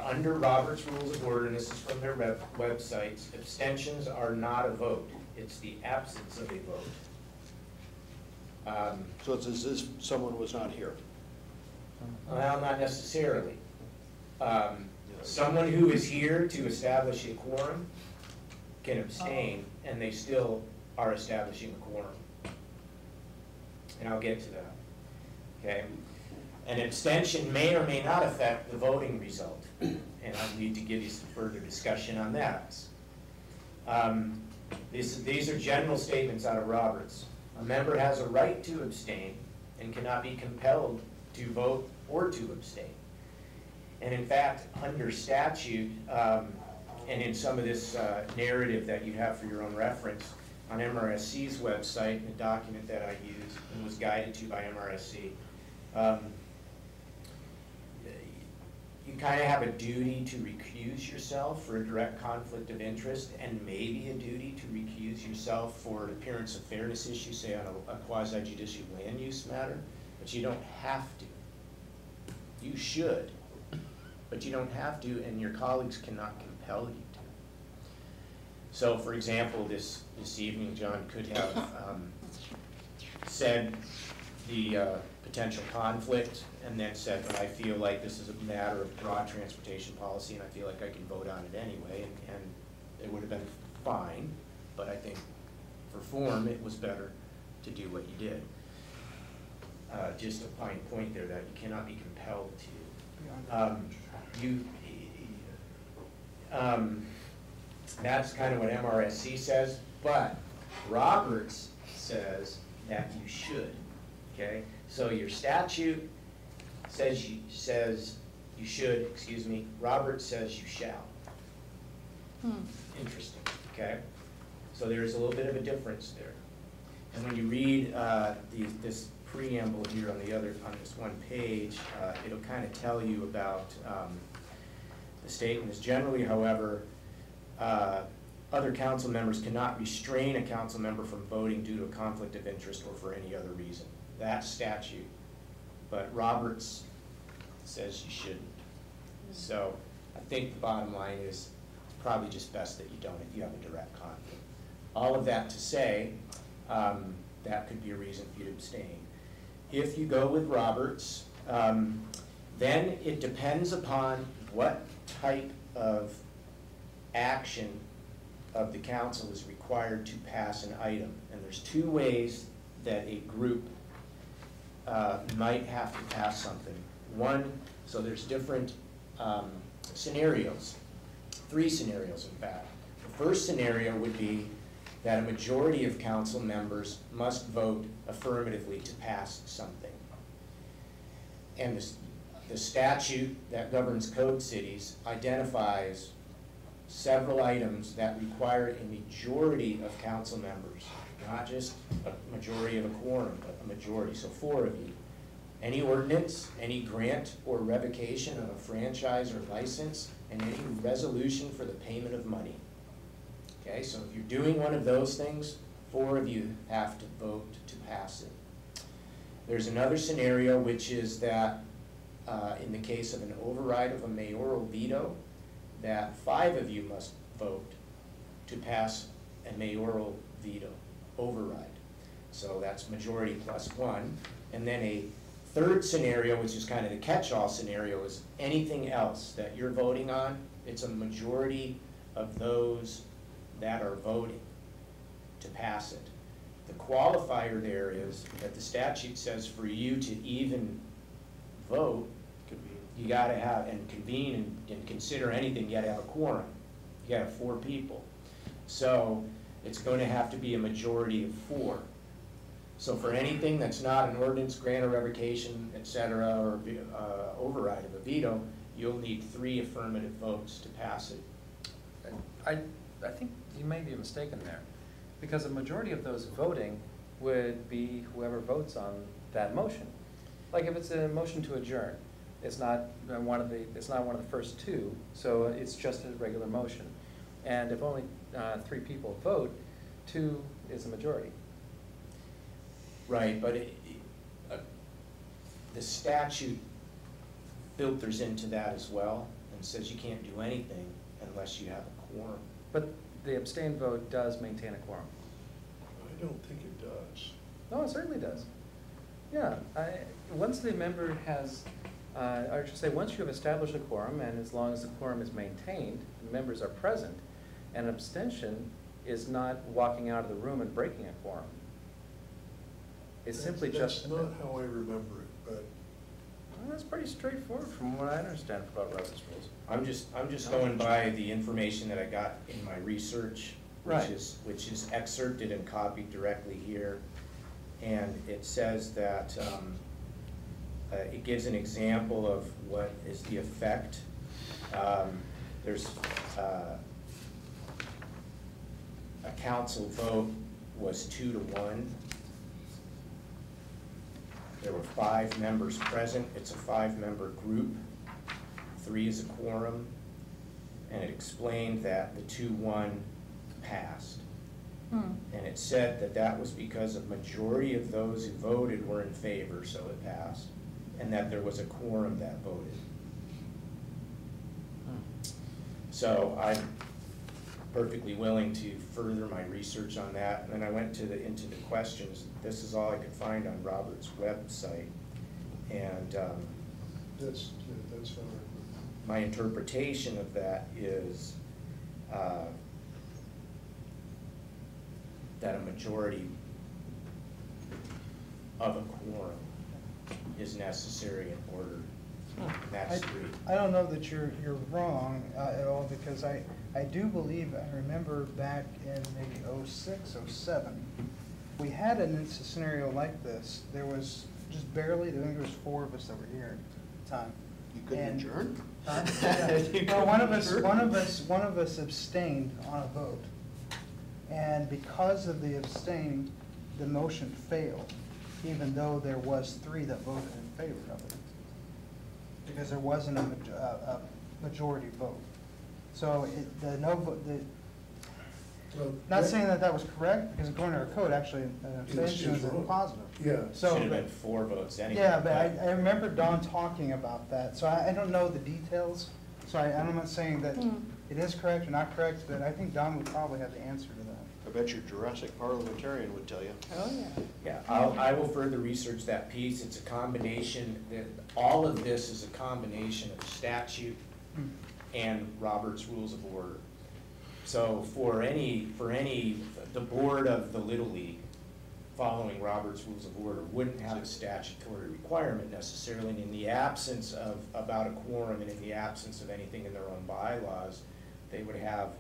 Under Robert's Rules of Order, and this is from their websites, abstentions are not a vote. It's the absence of a vote. So it's as if someone was not here. Well, not necessarily. Someone who is here to establish a quorum can abstain, and they still are establishing a quorum. And I'll get to that. Okay? An abstention may or may not affect the voting result, and I need to give you some further discussion on that. These are general statements out of Roberts. A member has a right to abstain and cannot be compelled to vote or to abstain. And in fact, under statute, and in some of this narrative that you have for your own reference, on MRSC's website, the document that I used and was guided to by MRSC, you kind of have a duty to recuse yourself for a direct conflict of interest, and maybe a duty to recuse yourself for an appearance of fairness issue, say on a quasi-judicial land use matter, but you don't have to. You should, but you don't have to, and your colleagues cannot compel you to. So, for example, this evening, John could have said the potential conflict, and then said, but I feel like this is a matter of broad transportation policy, and I feel like I can vote on it anyway, and it would have been fine, but I think for form, it was better to do what you did. Just a fine point there that you cannot be compelled to. That's kind of what MRSC says, but Roberts says that you should, okay? So your statute says you should, excuse me, Roberts says you shall. Interesting, okay? So there's a little bit of a difference there. And when you read this preamble here on this one page, it'll kind of tell you about the statement is generally, however, other council members cannot restrain a council member from voting due to a conflict of interest or for any other reason. That's statute. But Roberts says you shouldn't. So I think the bottom line is it's probably just best that you don't if you have a direct conflict. All of that to say, that could be a reason for you to abstain. If you go with Roberts, then it depends upon what type of action of the council is required to pass an item. And there's two ways that a group might have to pass something. One, so there's different scenarios, 3 scenarios in fact. The first scenario would be that a majority of council members must vote affirmatively to pass something. And the statute that governs Code Cities identifies several items that require a majority of council members, not just a majority of a quorum, but a majority, so 4 of you. Any ordinance, any grant or revocation of a franchise or license, and any resolution for the payment of money. Okay, so if you're doing one of those things, 4 of you have to vote to pass it. There's another scenario, which is that in the case of an override of a mayoral veto, that 5 of you must vote to pass a mayoral veto override. So that's majority plus one. And then a third scenario, which is kind of the catch-all scenario, is anything else that you're voting on, it's a majority of those that are voting to pass it. The qualifier there is that the statute says for you to even vote, you gotta have, and convene and consider anything, you gotta have a quorum. You gotta have 4 people. So it's going to have to be a majority of 4. So for anything that's not an ordinance, grant or revocation, et cetera, or override of a veto, you'll need 3 affirmative votes to pass it. I think you may be mistaken there, because a majority of those voting would be whoever votes on that motion. Like if it's a motion to adjourn, it's not one of the first 2, so it's just a regular motion. And if only 3 people vote, 2 is a majority. Right, but the statute filters into that as well and says you can't do anything unless you have a quorum. But the abstain vote does maintain a quorum. I don't think it does. No, it certainly does. Yeah, once the member has, or I should say, once you have established a quorum, and as long as the quorum is maintained, the members are present, an abstention is not walking out of the room and breaking a quorum. It's simply just. That's not how I remember it, but. Well, that's pretty straightforward from what I understand about Robert's rules. I'm just going by the information that I got in my research, Right. which is excerpted and copied directly here. And it says that it gives an example of what is the effect. There's a council vote was 2 to 1. There were 5 members present. It's a 5-member group. 3 is a quorum. And it explained that the 2-1 passed. And it said that that was because a majority of those who voted were in favor, so it passed. And that there was a quorum that voted. So I'm perfectly willing to further my research on that. And then I went into the questions. This is all I could find on Robert's website. And That's fine. my interpretation of that is that a majority of a quorum is necessary in order. And that's 3. I don't know that you're wrong at all, because I do believe, I remember back in maybe '06, '07, we had a scenario like this. There was just barely, I think there was 4 of us that were here at the time. You couldn't adjourn? Yeah. Well, one of us abstained on a vote. And because of the abstain, the motion failed, even though there was 3 that voted in favor of it. Because there wasn't a majority vote. So the no vote, not saying that was correct, because according to our code, actually, abstention is a positive. Yeah. So, should have been 4 votes anyway. yeah, but I remember Don talking about that, so I don't know the details, so I'm not saying that it is correct or not correct, but I think Don would probably have the answer to that. I bet your Jurassic parliamentarian would tell you. Oh, yeah. Yeah, I will further research that piece. It's a combination, all of this is a combination of statute and Robert's Rules of Order. So for the board of the Little League, following Robert's Rules of Order wouldn't have a statutory requirement necessarily, and in the absence of about a quorum and in the absence of anything in their own bylaws, they would have,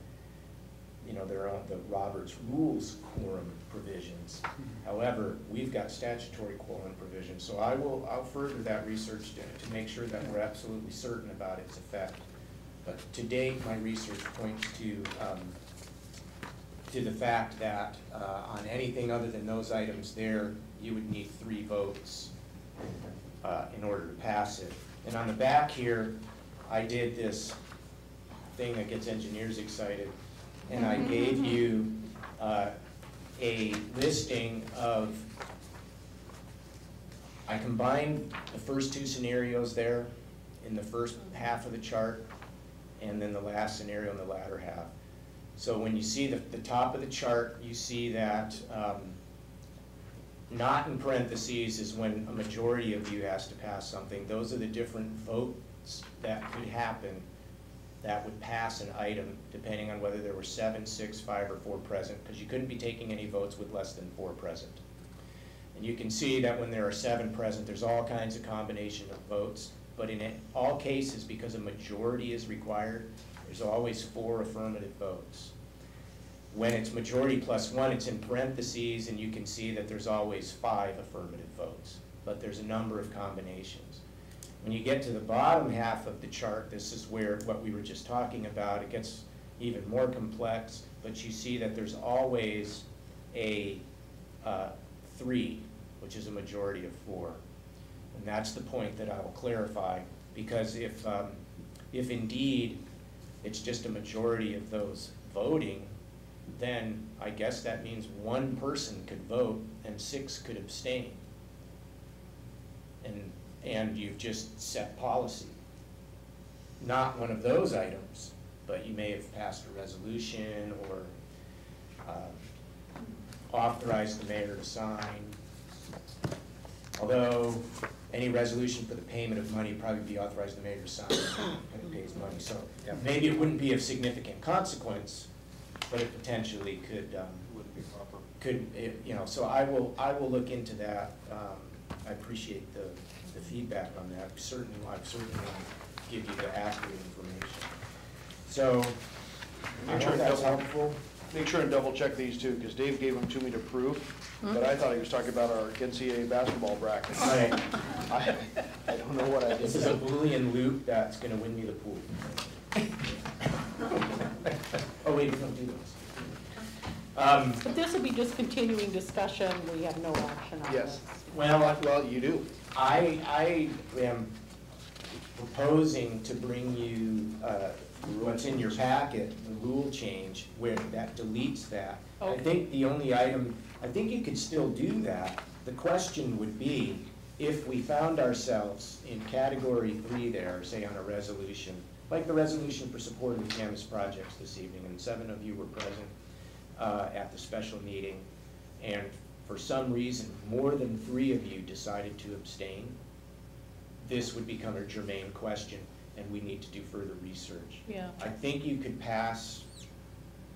their own, the Robert's Rules quorum provisions. However, we've got statutory quorum provisions, so I'll further that research to make sure that we're absolutely certain about its effect. But to date, my research points to the fact that on anything other than those items there, you would need 3 votes in order to pass it. And on the back here, I did this thing that gets engineers excited, and I gave you a listing of, I combined the first 2 scenarios there in the first half of the chart, and then the last scenario in the latter half. So when you see the top of the chart, you see that not in parentheses is when a majority of you has to pass something. Those are the different votes that could happen that would pass an item, depending on whether there were 7, 6, 5, or 4 present, because you couldn't be taking any votes with less than 4 present. And you can see that when there are 7 present, there's all kinds of combination of votes, but in all cases, because a majority is required, there's always 4 affirmative votes. When it's majority plus 1, it's in parentheses, and you can see that there's always 5 affirmative votes, but there's a number of combinations. When you get to the bottom half of the chart, this is where what we were just talking about, it gets even more complex, but you see that there's always a 3, which is a majority of 4. And that's the point that I will clarify, because if indeed it's just a majority of those voting, then I guess that means 1 person could vote and 6 could abstain. And you've just set policy. Not one of those items, but you may have passed a resolution or authorized the mayor to sign. Although any resolution for the payment of money would probably be authorized the mayor to sign, and it pays money. So maybe it wouldn't be of significant consequence, but it potentially could, Wouldn't be proper. you know, so I will look into that. I appreciate the feedback on that. I certainly want to give you the accurate information. So, I Make sure hope and that's double- helpful. Make sure and double check these too, because Dave gave them to me to prove, but I thought he was talking about our NCAA basketball bracket. Right. I don't know what I did. This is a Boolean loop that's gonna win me the pool. Oh, wait, we don't do those. But this will be just continuing discussion, we have no action on Yes. this. Well, you do. I am proposing to bring you what's in your packet, the rule change, where that deletes that. I Okay. think the only item, I think you could still do that. The question would be, if we found ourselves in category 3 there, say on a resolution, like the resolution for support of the campus projects this evening, and 7 of you were present at the special meeting, and for some reason, more than 3 of you decided to abstain, this would become a germane question, and we need to do further research. Yeah. I think you could pass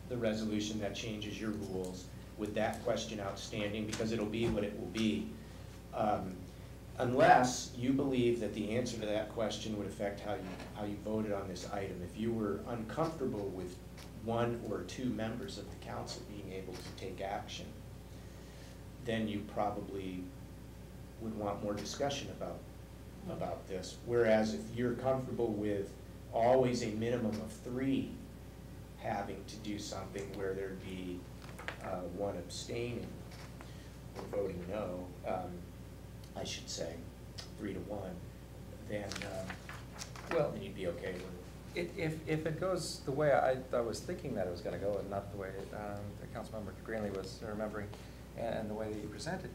the resolution that changes your rules with that question outstanding, because it'll be what it will be. Unless you believe that the answer to that question would affect how you voted on this item. If you were uncomfortable with 1 or 2 members of the council being able to take action, then you probably would want more discussion about this. Whereas if you're comfortable with always a minimum of 3 having to do something where there'd be 1 abstaining or voting no, I should say, 3 to 1, then then you'd be okay with it. If it goes the way I was thinking that it was gonna go, and not the way the Councilmember Greenlee was remembering, and the way that you presented,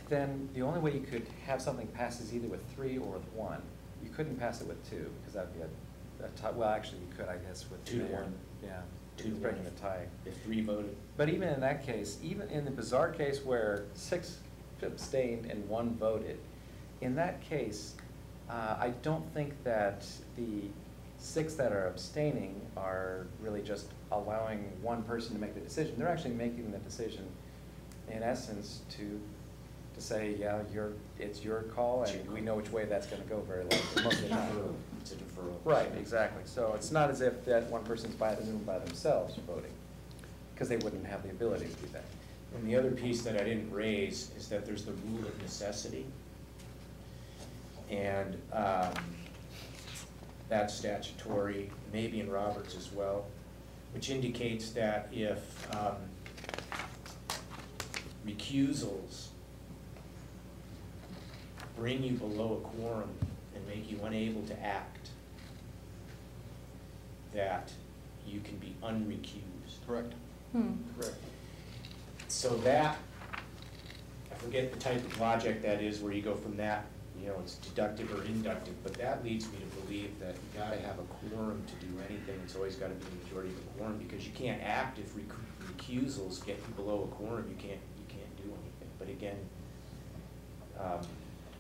then the only way you could have something pass is either with 3 or with 1. You couldn't pass it with 2, because that'd be a tie. Well, actually, you could, I guess, with 2 to 3 or- 1. Yeah, 2 to breaking 1. the tie. If 3 voted. But even in that case, even in the bizarre case where 6 abstained and 1 voted, in that case, I don't think that the 6 that are abstaining are really just allowing 1 person to make the decision. They're actually making the decision, in essence, to say, yeah, it's your call, and we know which way that's gonna go very likely, most of the time. It's a deferral. Right, exactly. So it's not as if that 1 person's by themselves voting, because they wouldn't have the ability to do that. And the other piece that I didn't raise is that there's the rule of necessity. And that's statutory, maybe in Roberts as well, which indicates that if recusals bring you below a quorum and make you unable to act, that you can be unrecused. Correct. Correct. So that, I forget the type of project that is where you go from that you know, it's deductive or inductive, but that leads me to believe that you gotta have a quorum to do anything. It's always gotta be the majority of the quorum, because you can't act if recusals get you below a quorum, you can't do anything. But again,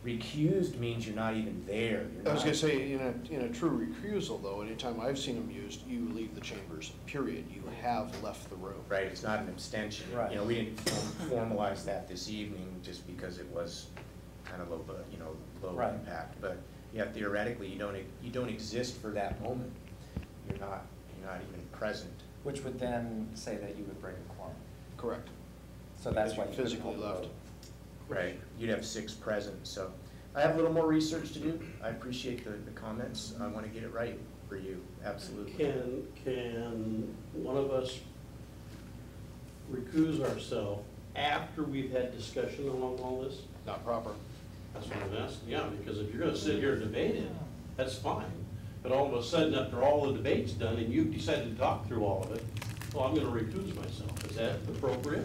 recused means you're not even there. You're I was not- gonna say, in a true recusal though, anytime I've seen them used, you leave the chambers, period. You have left the room. Right, it's not an abstention. Right. You know, we didn't formalize that this evening just because it was kind of low, low Right. impact. But yeah, theoretically, you don't exist for that moment. You're not even present. Which would then say that you would break a quorum. Correct. So that's Because why you you couldn't physically hold the left. vote. Right, you'd have 6 present, so. I have a little more research to do. I appreciate the comments. I want to get it right for you, absolutely. Can one of us recuse ourselves after we've had discussion along all this? Not proper. That's what I'm asking, yeah, because if you're gonna sit here and debate it, that's fine. But all of a sudden, after all the debate's done and you've decided to talk through all of it, well, I'm gonna recuse myself. Is that appropriate?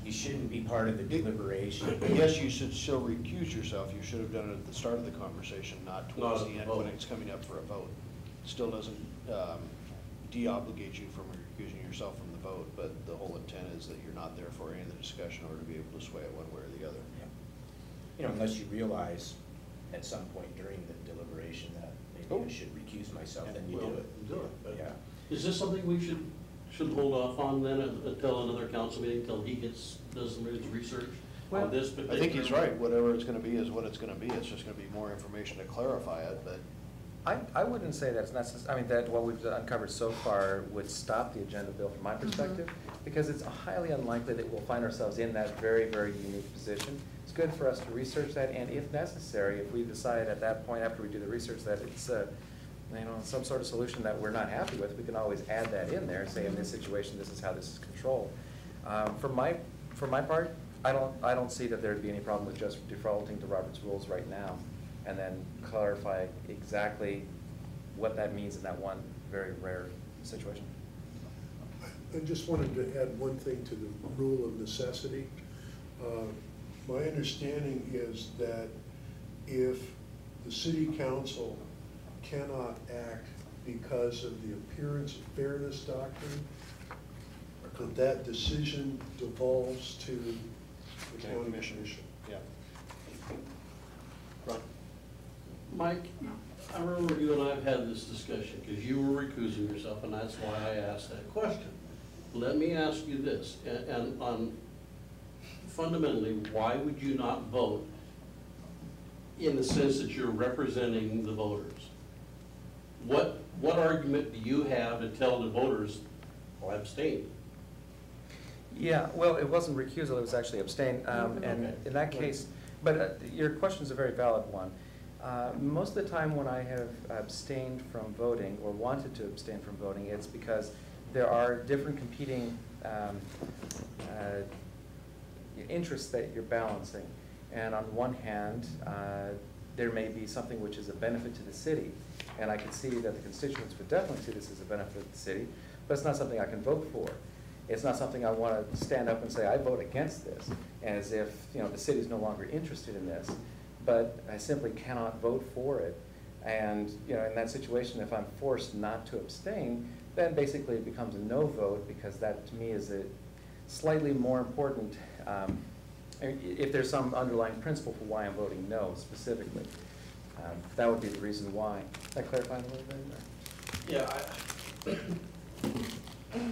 You shouldn't be part of the deliberation. Yes, you should still recuse yourself. You should have done it at the start of the conversation, not towards Not at the the end when vote. it's coming up for a vote. Still doesn't de-obligate you from recusing yourself from the vote, but the whole intent is that you're not there for any of the discussion or to be able to sway it one way or the other. You know, unless you realize at some point during the deliberation that maybe I should recuse myself, then you do it. Do it, but Yeah. is this something we should hold off on then until another council meeting, until he does some research on this particular? I think he's right. Whatever it's gonna be is what it's gonna be. It's just gonna be more information to clarify it, but I wouldn't say that's necessary, I mean, that what we've uncovered so far would stop the agenda bill from my perspective, because it's highly unlikely that we'll find ourselves in that very, very unique position. It's good for us to research that, and if necessary, if we decide at that point, after we do the research, that it's, some sort of solution that we're not happy with, we can always add that in there and say, in this situation, this is how this is controlled. For my part, I don't see that there'd be any problem with just defaulting to Robert's rules right now, and then clarify exactly what that means in that one very rare situation. I just wanted to add one thing to the rule of necessity. My understanding is that if the city council cannot act because of the appearance of fairness doctrine, that decision devolves to the county commission. yeah. Mike, I remember you and I have had this discussion, because you were recusing yourself, and that's why I asked that question. Let me ask you this, and on fundamentally, why would you not vote in the sense that you're representing the voters? What argument do you have to tell the voters, well, abstain? Yeah, well, it wasn't recusal, it was actually abstain, and Okay. in that case, but your question is a very valid one. Most of the time when I have abstained from voting, or wanted to abstain from voting, it's because there are different competing interests that you're balancing. And on one hand, there may be something which is a benefit to the city, and I can see that the constituents would definitely see this as a benefit to the city, but it's not something I can vote for. It's not something I want to stand up and say, I vote against this, as if, the city's no longer interested in this. But I simply cannot vote for it. And, in that situation, if I'm forced not to abstain, then basically it becomes a no vote, because that to me is a slightly more important, if there's some underlying principle for why I'm voting no specifically. That would be the reason why. Did that clarify a little bit? Yeah,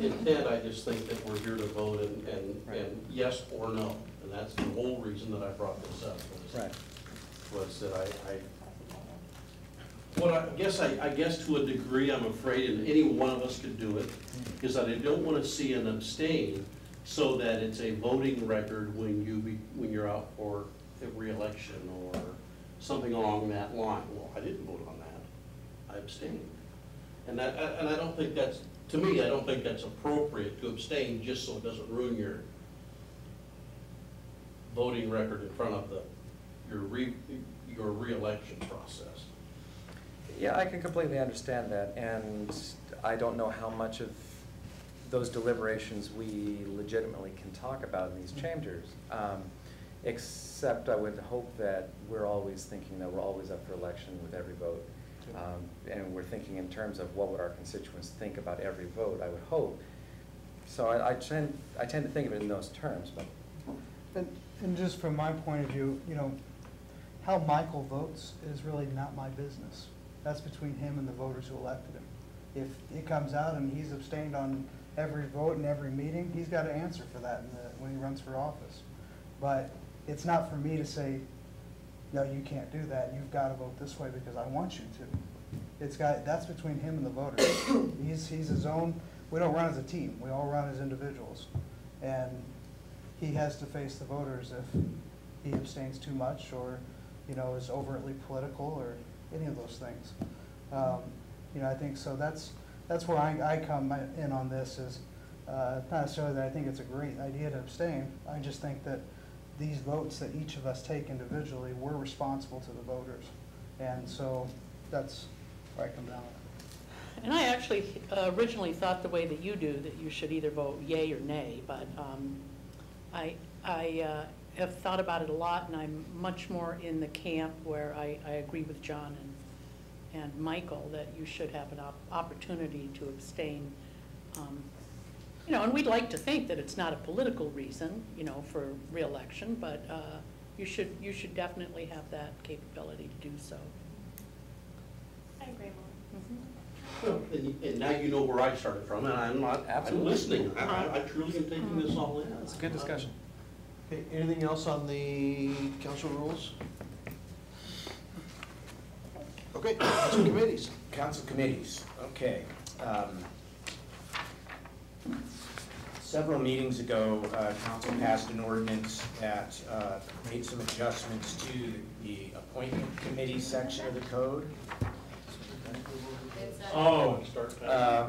intent, I just think that we're here to vote and yes or no. And that's the whole reason that I brought this up. Was that I guess to a degree, I'm afraid, and any one of us could do it, is that I don't want to see an abstain so that it's a voting record when you're out for a reelection or something along that line. Well, I didn't vote on that. I abstained. And I don't think that's, to me, I don't think that's appropriate to abstain just so it doesn't ruin your voting record in front of your reelection process. Yeah, I can completely understand that, and I don't know how much of those deliberations we legitimately can talk about in these chambers. except I would hope that we're always thinking that we're always up for election with every vote. And we're thinking in terms of what would our constituents think about every vote, I would hope. So I tend to think of it in those terms, but. And just from my point of view, you know, how Michael votes is really not my business. That's between him and the voters who elected him. If it comes out and he's abstained on every vote and every meeting, he's got to answer for that when he runs for office. But it's not for me to say, no, you can't do that. You've got to vote this way because I want you to. That's between him and the voters. He's his own. We don't run as a team. We all run as individuals. And he has to face the voters if he abstains too much or, you know, is overtly political or any of those things. You know, I think so. That's where I come in on this is not necessarily that I think it's a great idea to abstain. I just think that these votes that each of us take individually, we're responsible to the voters. And so that's where I come down. And I actually originally thought the way that you do, that you should either vote yay or nay, but I have thought about it a lot, and I'm much more in the camp where I agree with John and Michael that you should have an opportunity to abstain. You know, and we'd like to think that it's not a political reason, you know, for re-election, but you should definitely have that capability to do so. I agree more. Well, and now you know where I started from, and I'm Absolutely. listening. I truly am taking this all in. It's a good discussion. Okay, anything else on the council rules? Okay, council committees. Council committees, okay. Several meetings ago, council passed an ordinance that made some adjustments to the appointment committee section of the code. Oh,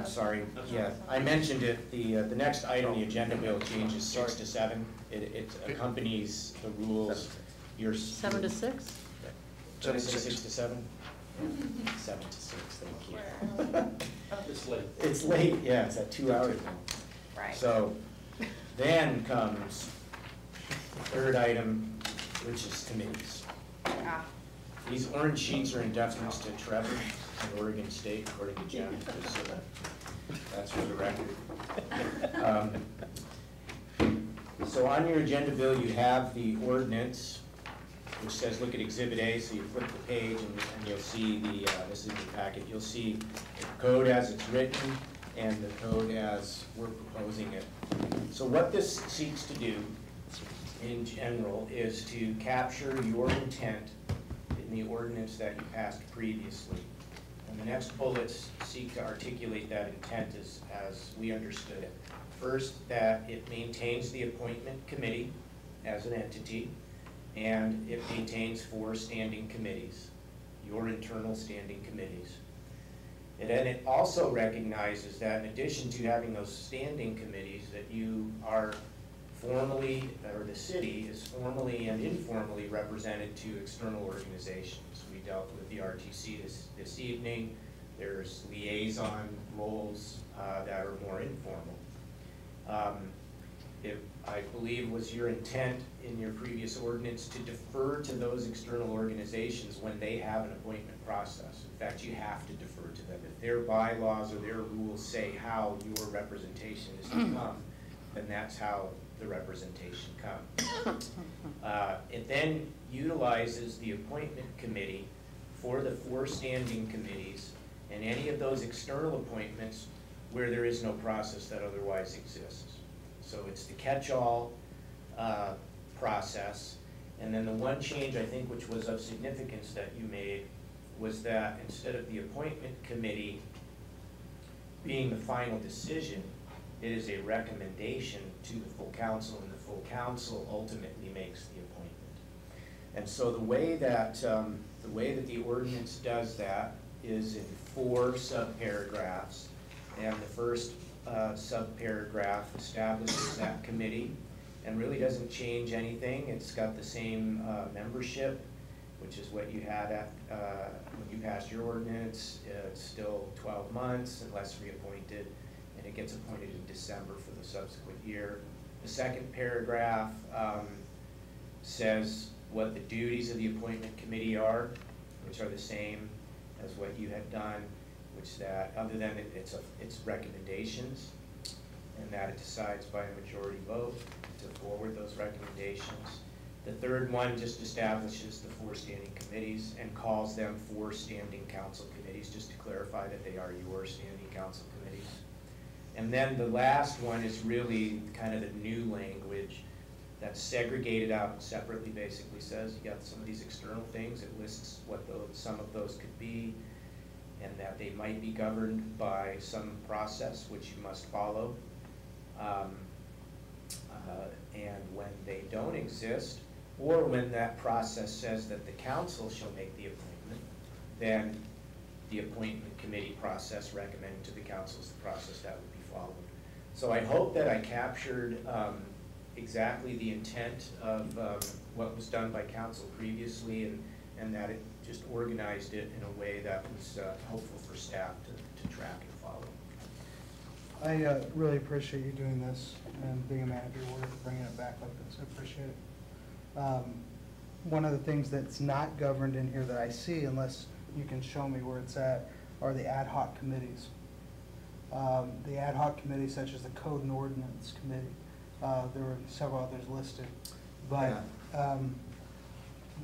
Sorry, yeah, I mentioned it, the next item on the agenda bill changes 6 to 7. It accompanies the rules. 7 to 6? Did I say 6 to 7? 7 to 6, thank you. it's late. It's late, yeah, it's at 2 hours now. Right. So then comes the third item, which is committees. Ah. These orange sheets are in deference to Trevor in Oregon State, according to Jen, so that's for the record. So on your agenda bill, you have the ordinance, which says, look at Exhibit A, so you flip the page and you'll see the, this is the packet, you'll see the code as it's written and the code as we're proposing it. So what this seeks to do, in general, is to capture your intent in the ordinance that you passed previously. And the next bullets seek to articulate that intent as we understood it. First, that it maintains the appointment committee as an entity, and it maintains 4 standing committees, your internal standing committees. And then it also recognizes that in addition to having those standing committees, that you are formally, or the city is formally and informally represented to external organizations. We dealt with the RTC this evening. There's liaison roles that are more informal. I believe was your intent in your previous ordinance to defer to those external organizations when they have an appointment process. In fact, you have to defer to them. If their bylaws or their rules say how your representation is to come, then that's how the representation comes. It then utilizes the appointment committee for the 4 standing committees and any of those external appointments where there is no process that otherwise exists. So it's the catch-all process. And then the one change, I think, which was of significance that you made was that instead of the appointment committee being the final decision, it is a recommendation to the full council, and the full council ultimately makes the appointment. And so the way that the ordinance does that is in 4 subparagraphs. And the first subparagraph establishes that committee and really doesn't change anything. It's got the same membership, which is what you had at, when you passed your ordinance. It's still 12 months unless reappointed, and it gets appointed in December for the subsequent year. The second paragraph says what the duties of the appointment committee are, which are the same as what you had done, which that, other than it's recommendations, and that it decides by a majority vote to forward those recommendations. The third one just establishes the 4 standing committees and calls them 4 standing council committees, just to clarify that they are your standing council committees. And then the last one is really kind of the new language that's segregated out and separately, basically says you got some of these external things, it lists what some of those could be, and that they might be governed by some process which you must follow. And when they don't exist, or when that process says that the council shall make the appointment, then the appointment committee process recommended to the council is the process that would be followed. So I hope that I captured exactly the intent of what was done by council previously, and that it just organized it in a way that was helpful for staff to track and follow. I really appreciate you doing this and being a manager, we're bringing it back like this. I appreciate it. One of the things that's not governed in here that I see, unless you can show me where it's at, are the ad hoc committees. The ad hoc committees such as the Code and Ordinance Committee. There were several others listed. But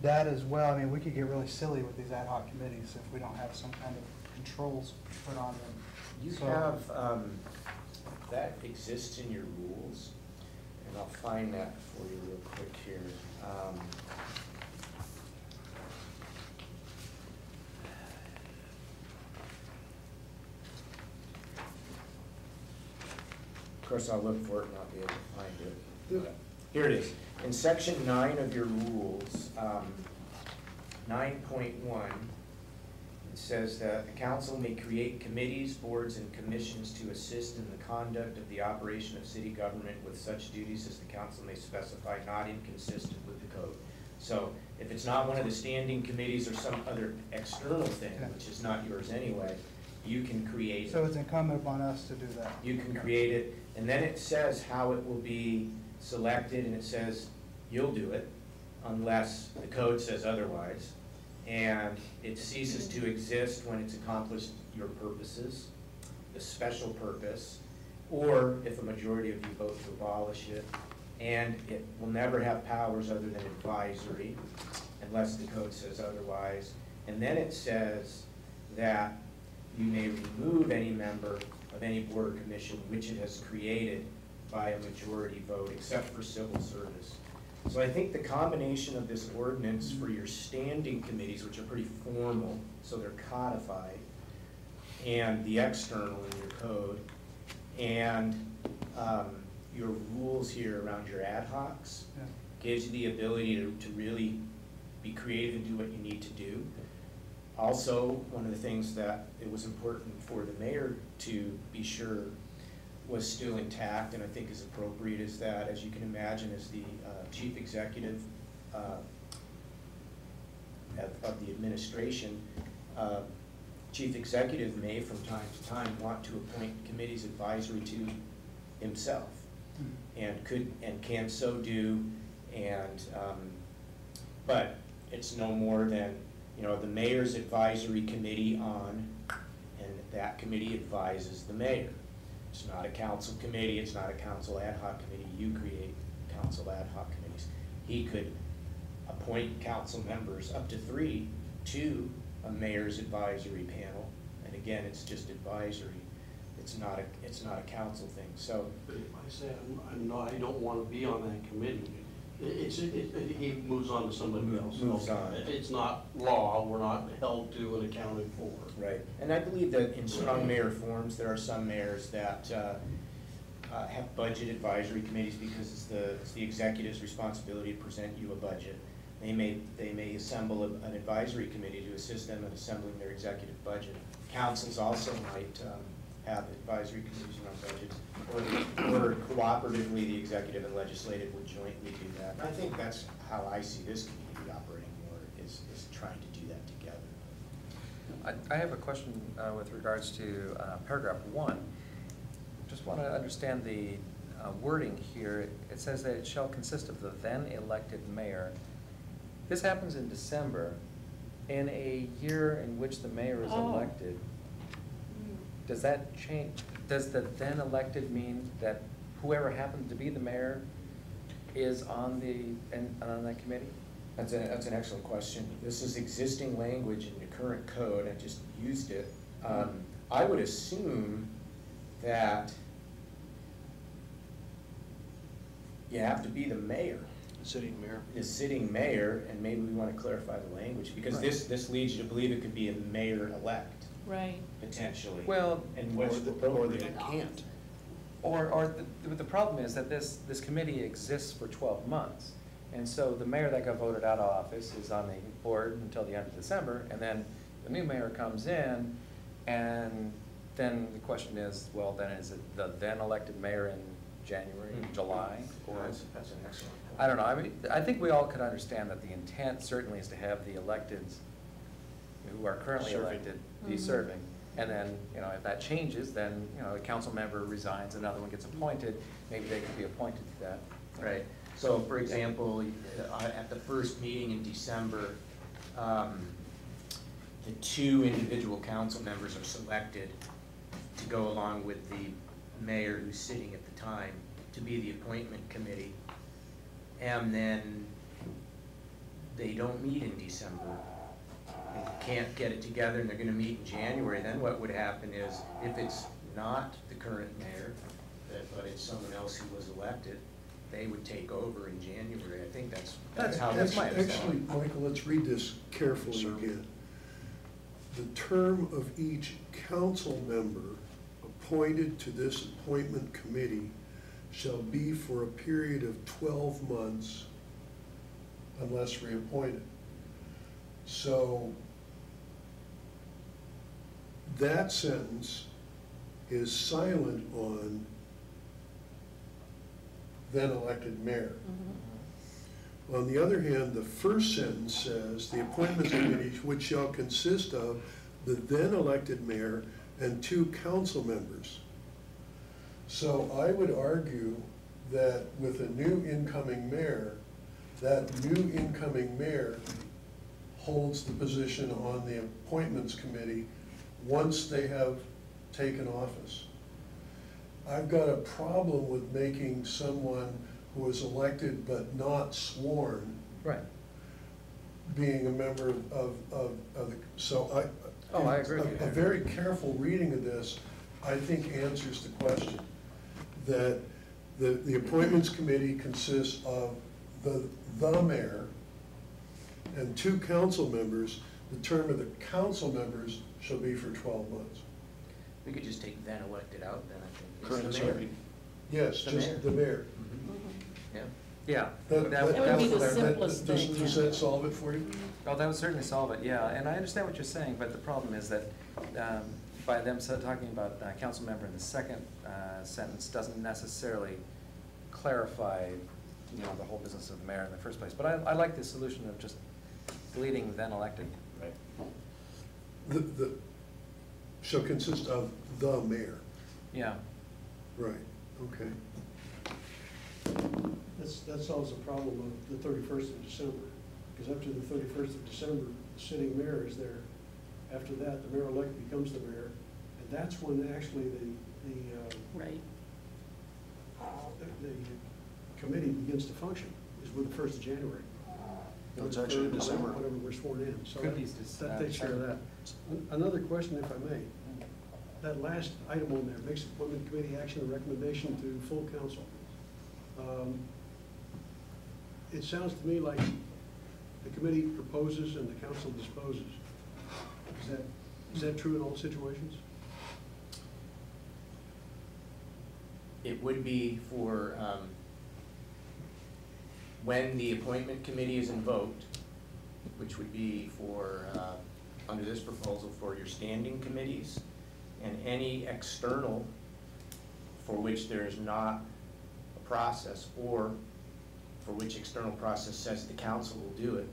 that as well, I mean, we could get really silly with these ad hoc committees if we don't have some kind of controls put on them. You have, that exists in your rules, and I'll find that for you real quick here. Of course, I'll look for it and I'll be able to find it. Here it is. In section 9 of your rules, 9.1, it says that the council may create committees, boards, and commissions to assist in the conduct of the operation of city government with such duties as the council may specify, not inconsistent with the code. So if it's not one of the standing committees or some other external thing, which is not yours anyway, you can create it. So it's incumbent upon us to do that. You can create it, and then it says how it will be selected, and it says you'll do it unless the code says otherwise. And it ceases to exist when it's accomplished your purposes, the special purpose, or if a majority of you vote to abolish it. And it will never have powers other than advisory unless the code says otherwise. And then it says that you may remove any member of any board or commission which it has created by a majority vote, except for civil service. So I think the combination of this ordinance for your standing committees, which are pretty formal, so they're codified, and the external in your code, and your rules here around your ad hocs, gives you the ability to really be creative and do what you need to do. Also, one of the things that it was important for the mayor to be sure was still intact, and I think is appropriate, is that, as you can imagine, as the chief executive of the administration, chief executive may from time to time want to appoint committees advisory to himself, and could and can so do, and but it's no more than, you know, the mayor's advisory committee on, and that committee advises the mayor. It's not a council committee, it's not a council ad hoc committee, you create council ad hoc committees. He could appoint council members, up to 3, to a mayor's advisory panel, and again, it's just advisory. It's not a council thing, so. But if I say I don't want to be on that committee, he moves on to somebody else. Moves on. It's not law, we're not held to and accounted for. Right, and I believe that in strong mayor forms, there are some mayors that have budget advisory committees because it's the executive's responsibility to present you a budget. They may assemble an advisory committee to assist them in assembling their executive budget. Councils also might have advisory committees around budgets, or cooperatively, the executive and legislative would jointly do that. And I think that's how I see this community operating more, is trying to do that together. I have a question with regards to paragraph 1. Just want to understand the wording here. It says that it shall consist of the then elected mayor. This happens in December, in a year in which the mayor is Oh. elected. Does that change, does the then elected mean that whoever happens to be the mayor is on on that committee? That's an excellent question. This is existing language in the current code, I just used it. I would assume that you have to be the mayor, Sitting mayor. the sitting mayor, and maybe we want to clarify the language, because Right. this leads you to believe it could be a mayor-elect, Right. potentially. Well, And what's Or that appropriate. it can't. Or the problem is that this committee exists for 12 months. And so the mayor that got voted out of office is on the board until the end of December, and then the new mayor comes in, and then the question is, well, then is it the then elected mayor in January, July? Or That's an excellent point. I don't know, I mean, I think we all could understand that the intent certainly is to have the electeds who are currently Serving. elected be serving. And then, if that changes, then, a council member resigns, another one gets appointed, maybe they could be appointed to that. Right, so for example, at the first meeting in December, the 2 individual council members are selected to go along with the mayor who's sitting at the time to be the appointment committee. And then they don't meet in December. They can't get it together and they're gonna meet in January. Then what would happen is, if it's not the current mayor, but it's someone else who was elected, they would take over in January. I think that's how this might Actually, Michael, let's read this carefully Sir. again. The term of each council member appointed to this appointment committee shall be for a period of 12 months unless reappointed. So that sentence is silent on then elected mayor. On the other hand, the first sentence says, the appointment committee which shall consist of the then elected mayor and 2 council members. So I would argue that with a new incoming mayor, that new incoming mayor holds the position on the appointments committee once they have taken office. I've got a problem with making someone who is elected but not sworn Right. being a member of the, so I. Oh, I agree with you A there. very careful reading of this, I think, answers the question. That the appointments committee consists of the mayor and 2 council members. The term of the council members shall be for 12 months. We could just take then elected out then, I think. Current It's the mayor. serving. Yes, The just mayor. the mayor. Yeah. Yeah. That would be the that- simplest does- thing, Does yeah. that solve it for you? Oh, that would certainly solve it, yeah, and I understand what you're saying, but the problem is that by them talking about council member in the second sentence doesn't necessarily clarify, the whole business of the mayor in the first place. But I like the solution of just deleting then elected. Right. The, shall consist of the mayor. Yeah. Right, okay. That solves the problem of the 31st of December, because up to the 31st of December, the sitting mayor is there. After that, the mayor-elect becomes the mayor, and that's when actually Right. the committee begins to function, is with the 1st of January. No, it's actually in December. Whenever we're sworn in, so Could be that takes care of that. Another question, if I may. That last item on there, makes appointment committee action or recommendation to full council. It sounds to me like the committee proposes and the council disposes. Is that true in all situations? It would be for, when the appointment committee is invoked, which would be for, under this proposal, for your standing committees, and any external for which there is not a process, or for which external process says the council will do it,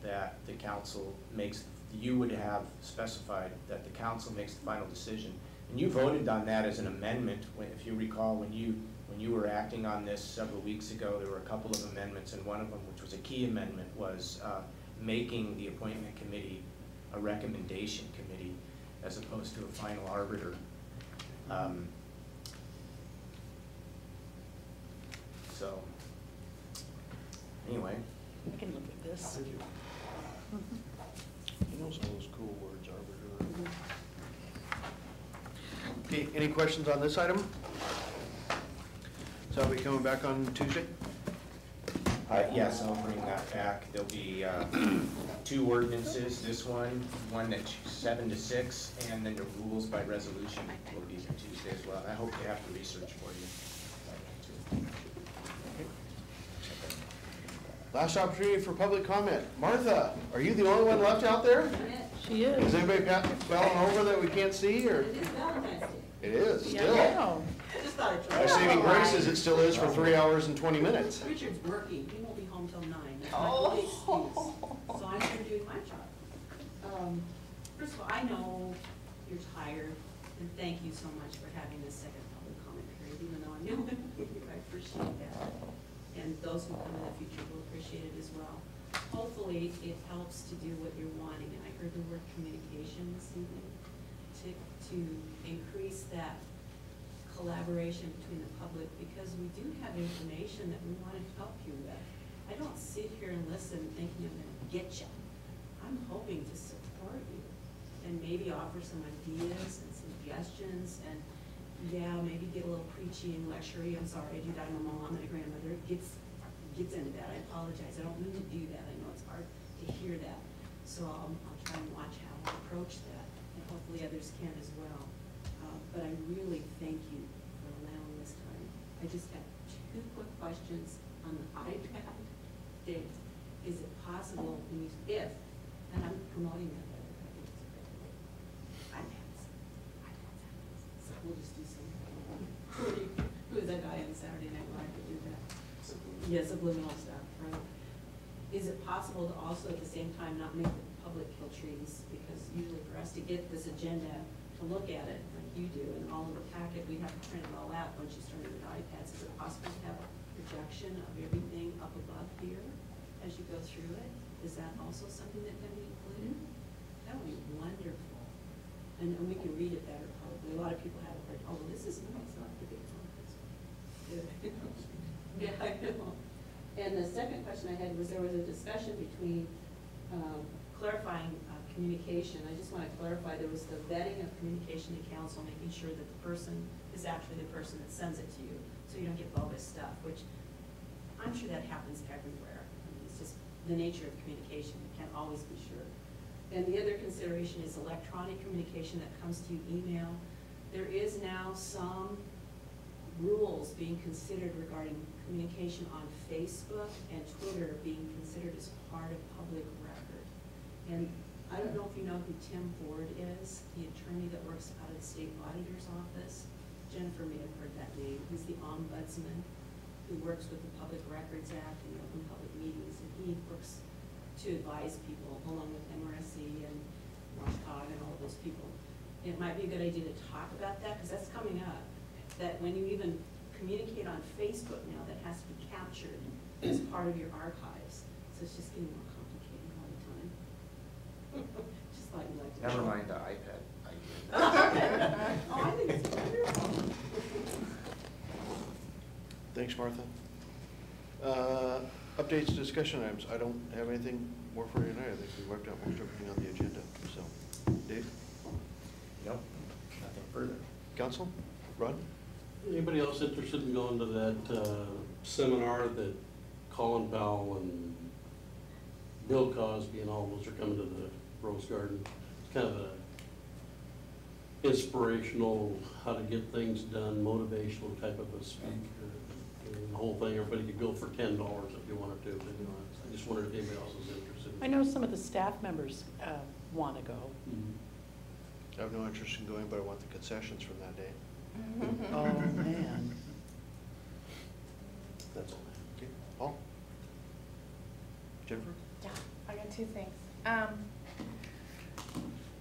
that the council makes, you would have specified that the council makes the final decision. And you voted on that as an amendment, if you recall, when when you were acting on this several weeks ago, there were a couple of amendments, and one of them, which was a key amendment, was making the appointment committee a recommendation committee as opposed to a final arbiter. So, anyway. I can look at this. You know some of those cool words, arbiter. Okay, any questions on this item? So are we coming back on Tuesday? Yes, I'll bring that back. There'll be 2 ordinances, this one that's 7 to 6, and then the rules by resolution will be for Tuesday as well. I hope they have the research for you. Last opportunity for public comment. Martha, are you the only one left out there? She is. Is anybody falling over that we can't see, or? It is Valentine's Day. It is, Yeah, still. I know. Just thought I'd try. By saving grace as it still is for 3 hours and 20 minutes. Richard's working, he won't be home till 9, that's my only excuse, so I'm here doing my job. First of all, I know you're tired, and thank you so much for having this second public comment period, even though I'm new, I appreciate that. And those who come in the future will appreciate it as well. Hopefully, it helps to do what you're wanting, and I heard the word communication this evening, to increase that collaboration between the public, because we do have information that we want to help you with. I don't sit here and listen thinking I'm going to get you. I'm hoping to support you and maybe offer some ideas and suggestions, and yeah, maybe get a little preachy and lectury. I'm sorry, I do that. I'm a mom and a grandmother. It gets into that. I apologize. I don't mean to do that. I know it's hard to hear that. So I'll try and watch how I approach that, and hopefully others can as well. But I really thank you for allowing this time. I just have 2 quick questions on the iPad. Dave, is it possible, if, and I'm promoting that, iPads. So we'll just do some, who is that guy on Saturday Night Live that did that? Yeah, subliminal stuff, right? Is it possible to also at the same time not make the public kill trees? Because usually for us to get this agenda, to look at it like you do, and all of the packet, we have to print it all out once you start with iPads. Is it possible to have a projection of everything up above here as you go through it? Is that also something that can be included? That would be wonderful. And we can read it better probably. A lot of people have it, like, oh, well, this is nice, not the big conference. Yeah, I know. And the second question I had was, there was a discussion between clarifying communication. I just want to clarify, there was the vetting of communication to council, making sure that the person is actually the person that sends it to you, so you don't get bogus stuff, which I'm sure that happens everywhere. I mean, it's just the nature of communication. You can't always be sure. And the other consideration is electronic communication that comes to you, email. There is now some rules being considered regarding communication on Facebook and Twitter being considered as part of public record. And I don't know if you know who Tim Ford is, the attorney that works out of the state auditor's office. Jennifer may have heard that name. He's the ombudsman who works with the Public Records Act and the Open Public Meetings, and he works to advise people along with MRSC and WashCog and all of those people. It might be a good idea to talk about that, because that's coming up, that when you even communicate on Facebook now, that has to be captured as part of your archives. So it's just getting more complicated all the time. Just thought you'd like to. Never mind the iPad idea. Oh, I think it's wonderful. Thanks, Martha. Updates, discussion items. I don't have anything more for you tonight. I think we worked out most everything on the agenda. So, Dave? Nope, nothing further. Council? Ron? Anybody else interested in going to that seminar that Colin Powell and Bill Cosby and all those are coming to the Rose Garden? It's kind of a inspirational, how to get things done, motivational type of a speaker. And the whole thing, everybody could go for $10 if you wanted to. But, you know, I just wondered if anybody else was interested. I know some of the staff members want to go. I have no interest in going, but I want the concessions from that day. Oh, man. That's all. Okay, Paul? Jennifer? Yeah, I got 2 things.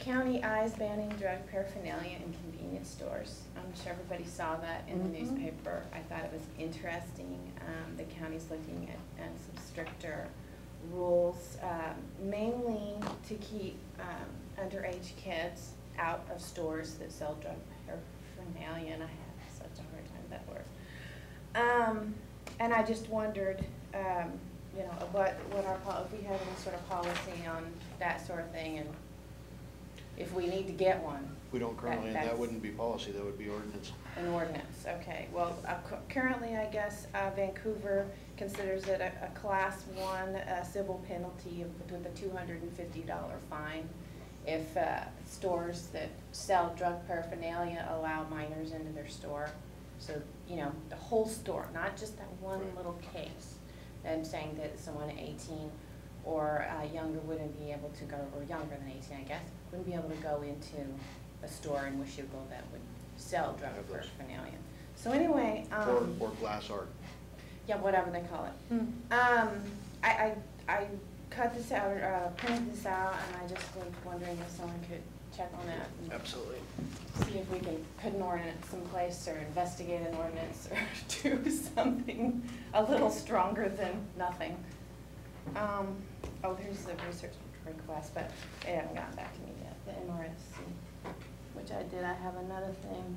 county eyes banning drug paraphernalia in convenience stores. I'm sure everybody saw that in the Mhm. newspaper. I thought it was interesting. The county's looking at some stricter rules, mainly to keep underage kids out of stores that sell drug paraphernalia, and I have such a hard time with that word. And I just wondered, you know, what if we have any sort of policy on that sort of thing, and if we need to get one. We don't currently, and that That's wouldn't be policy, that would be ordinance. an ordinance, okay. Well, currently, I guess, Vancouver considers it a class 1 civil penalty with a $250 fine if stores that sell drug paraphernalia allow minors into their store. So, you know, the whole store, not just that one Right. little case. I'm saying that someone 18 or younger wouldn't be able to go, or younger than 18, I guess, wouldn't be able to go into a store in Washougal that would sell drug Have those. paraphernalia. So anyway, Or glass art. yeah, whatever they call it. I cut this out, or printed this out, and I just was wondering if someone could check on that. And Absolutely. see if we can put an ordinance someplace, or investigate an ordinance, or do something a little stronger than nothing. Oh, there's the research request, but they haven't gotten back to me yet, the MRSC, which I did. I have another thing.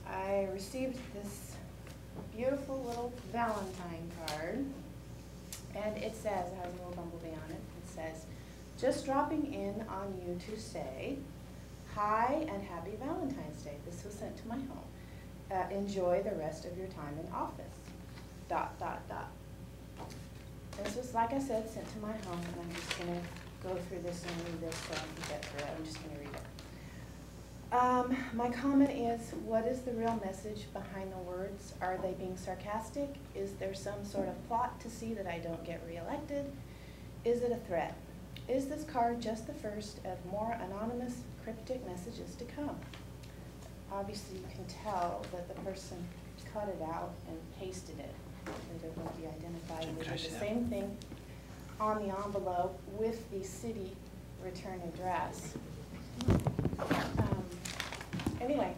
I received this beautiful little Valentine card, and it says, it has a little bumblebee on it, it says, "Just dropping in on you to say hi and happy Valentine's Day." This was sent to my home. Enjoy the rest of your time in office. ... This was, like I said, sent to my home, and I'm just gonna go through this and read this so I can get through it. I'm just gonna read it. My comment is, what is the real message behind the words? Are they being sarcastic? Is there some sort of plot to see that I don't get reelected? Is it a threat? Is this card just the first of more anonymous, cryptic messages to come? Obviously, you can tell that the person cut it out and pasted it. They don't want to be identified. And they did the same thing on the envelope with the city return address. Anyway,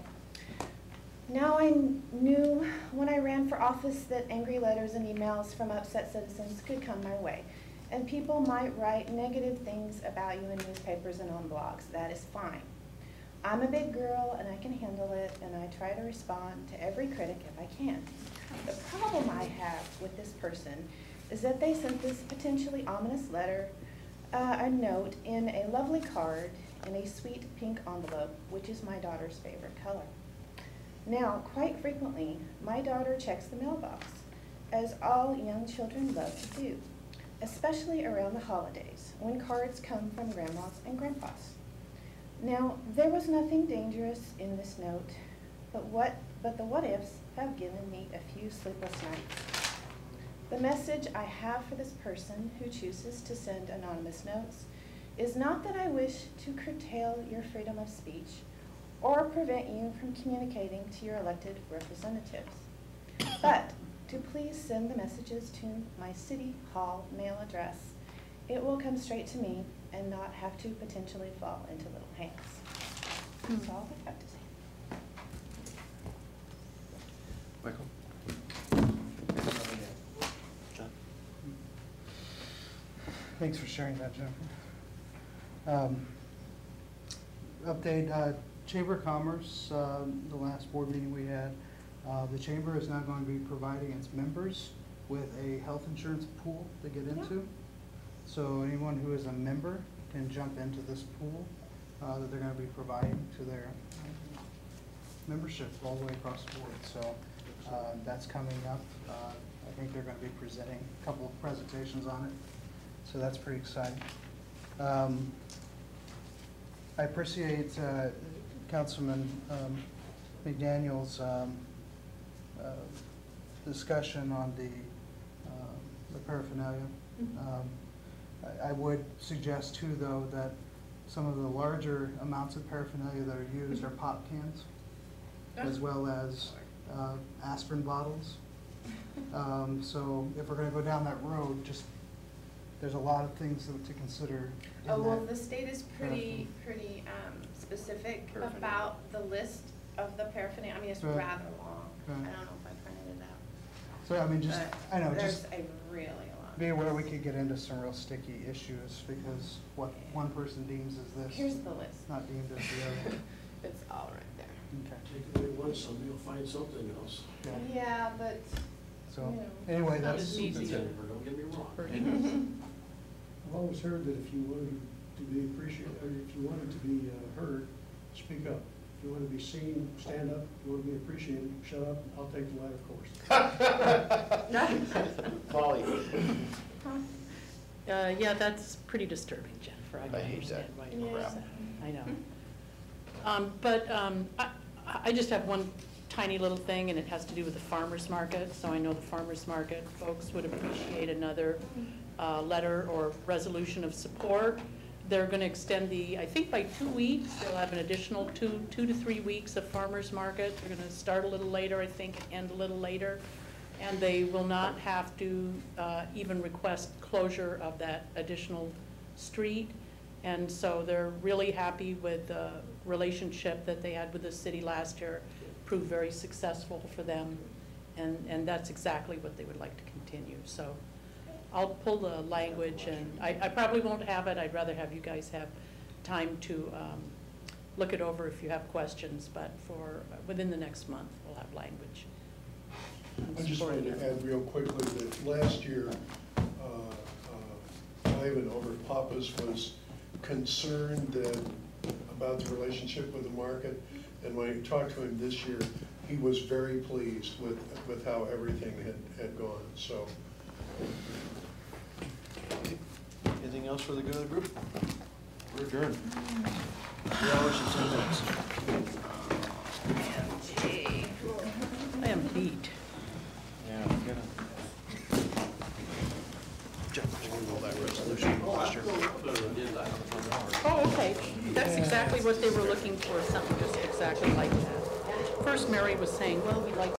now I knew when I ran for office that angry letters and emails from upset citizens could come my way. And people might write negative things about you in newspapers and on blogs. That is fine. I'm a big girl and I can handle it, and I try to respond to every critic if I can. The problem I have with this person is that they sent this potentially ominous letter, a note in a lovely card in a sweet pink envelope, which is my daughter's favorite color. Now, quite frequently, my daughter checks the mailbox, as all young children love to do, especially around the holidays, when cards come from grandmas and grandpas. Now, there was nothing dangerous in this note, but the what-ifs have given me a few sleepless nights. The message I have for this person who chooses to send anonymous notes is not that I wish to curtail your freedom of speech or prevent you from communicating to your elected representatives, but to please send the messages to my City Hall mail address. It will come straight to me and not have to potentially fall into little hands. That's all I have to say. Michael? John? Thanks for sharing that, Jennifer. Update, Chamber of Commerce, the last board meeting we had, the Chamber is now going to be providing its members with a health insurance pool to get into. So anyone who is a member can jump into this pool that they're going to be providing to their membership all the way across the board. So that's coming up. I think they're going to be presenting a couple of presentations on it. So that's pretty exciting. I appreciate Councilman McDaniel's discussion on the paraphernalia. I would suggest too, though, that some of the larger amounts of paraphernalia that are used are pop cans, as well as aspirin bottles. So if we're going to go down that road, just there's a lot of things to consider in Oh, well, that. the state is pretty specific Paraphernalia. about the list of the paraphernalia. I mean, it's Right. rather long. I Right. don't know if I printed it out. So, I mean, just, But I know, there's just a really long. be aware we could get into some real sticky issues because what one person deems as this. Here's the list. Not deemed as the other. It's all right there. Okay. Take away one, somebody will find something else. Yeah. Yeah, but, So, Yeah. anyway, Not that's. as easy to- Don't get me wrong. Purchase. I've always heard that if you wanted to be appreciated, or if you wanted to be heard, speak up. If you want to be seen, stand up. If you want to be appreciated, shut up. I'll take the lighter course. Polly. Yeah, that's pretty disturbing, Jennifer. I can hate understand that why you would crap. say that. I know. But I just have one tiny little thing, and it has to do with the farmer's market. So I know the farmer's market folks would appreciate another letter or resolution of support. They're going to extend I think by 2 weeks, they'll have an additional 2 to 3 weeks of farmer's market. They're going to start a little later, I think, and end a little later. And they will not have to even request closure of that additional street. And so they're really happy with the relationship that they had with the city last year. Proved very successful for them. And that's exactly what they would like to continue. So I'll pull the language, and I probably won't have it. I'd rather have you guys have time to look it over if you have questions. But within the next month, we'll have language. I just wanted to add real quickly that last year, Ivan over at Papa's was concerned about the relationship with the market. And when I talked to him this year, he was very pleased with how everything had gone, so. Anything else for the good of the group? We're adjourned. 3 hours and 10 minutes. I am beat. Yeah, I'm gonna. Jeff, all that resolution last year. Oh, okay. That's exactly what they were looking for, something just exactly like that. First, Mary was saying, well, we'd like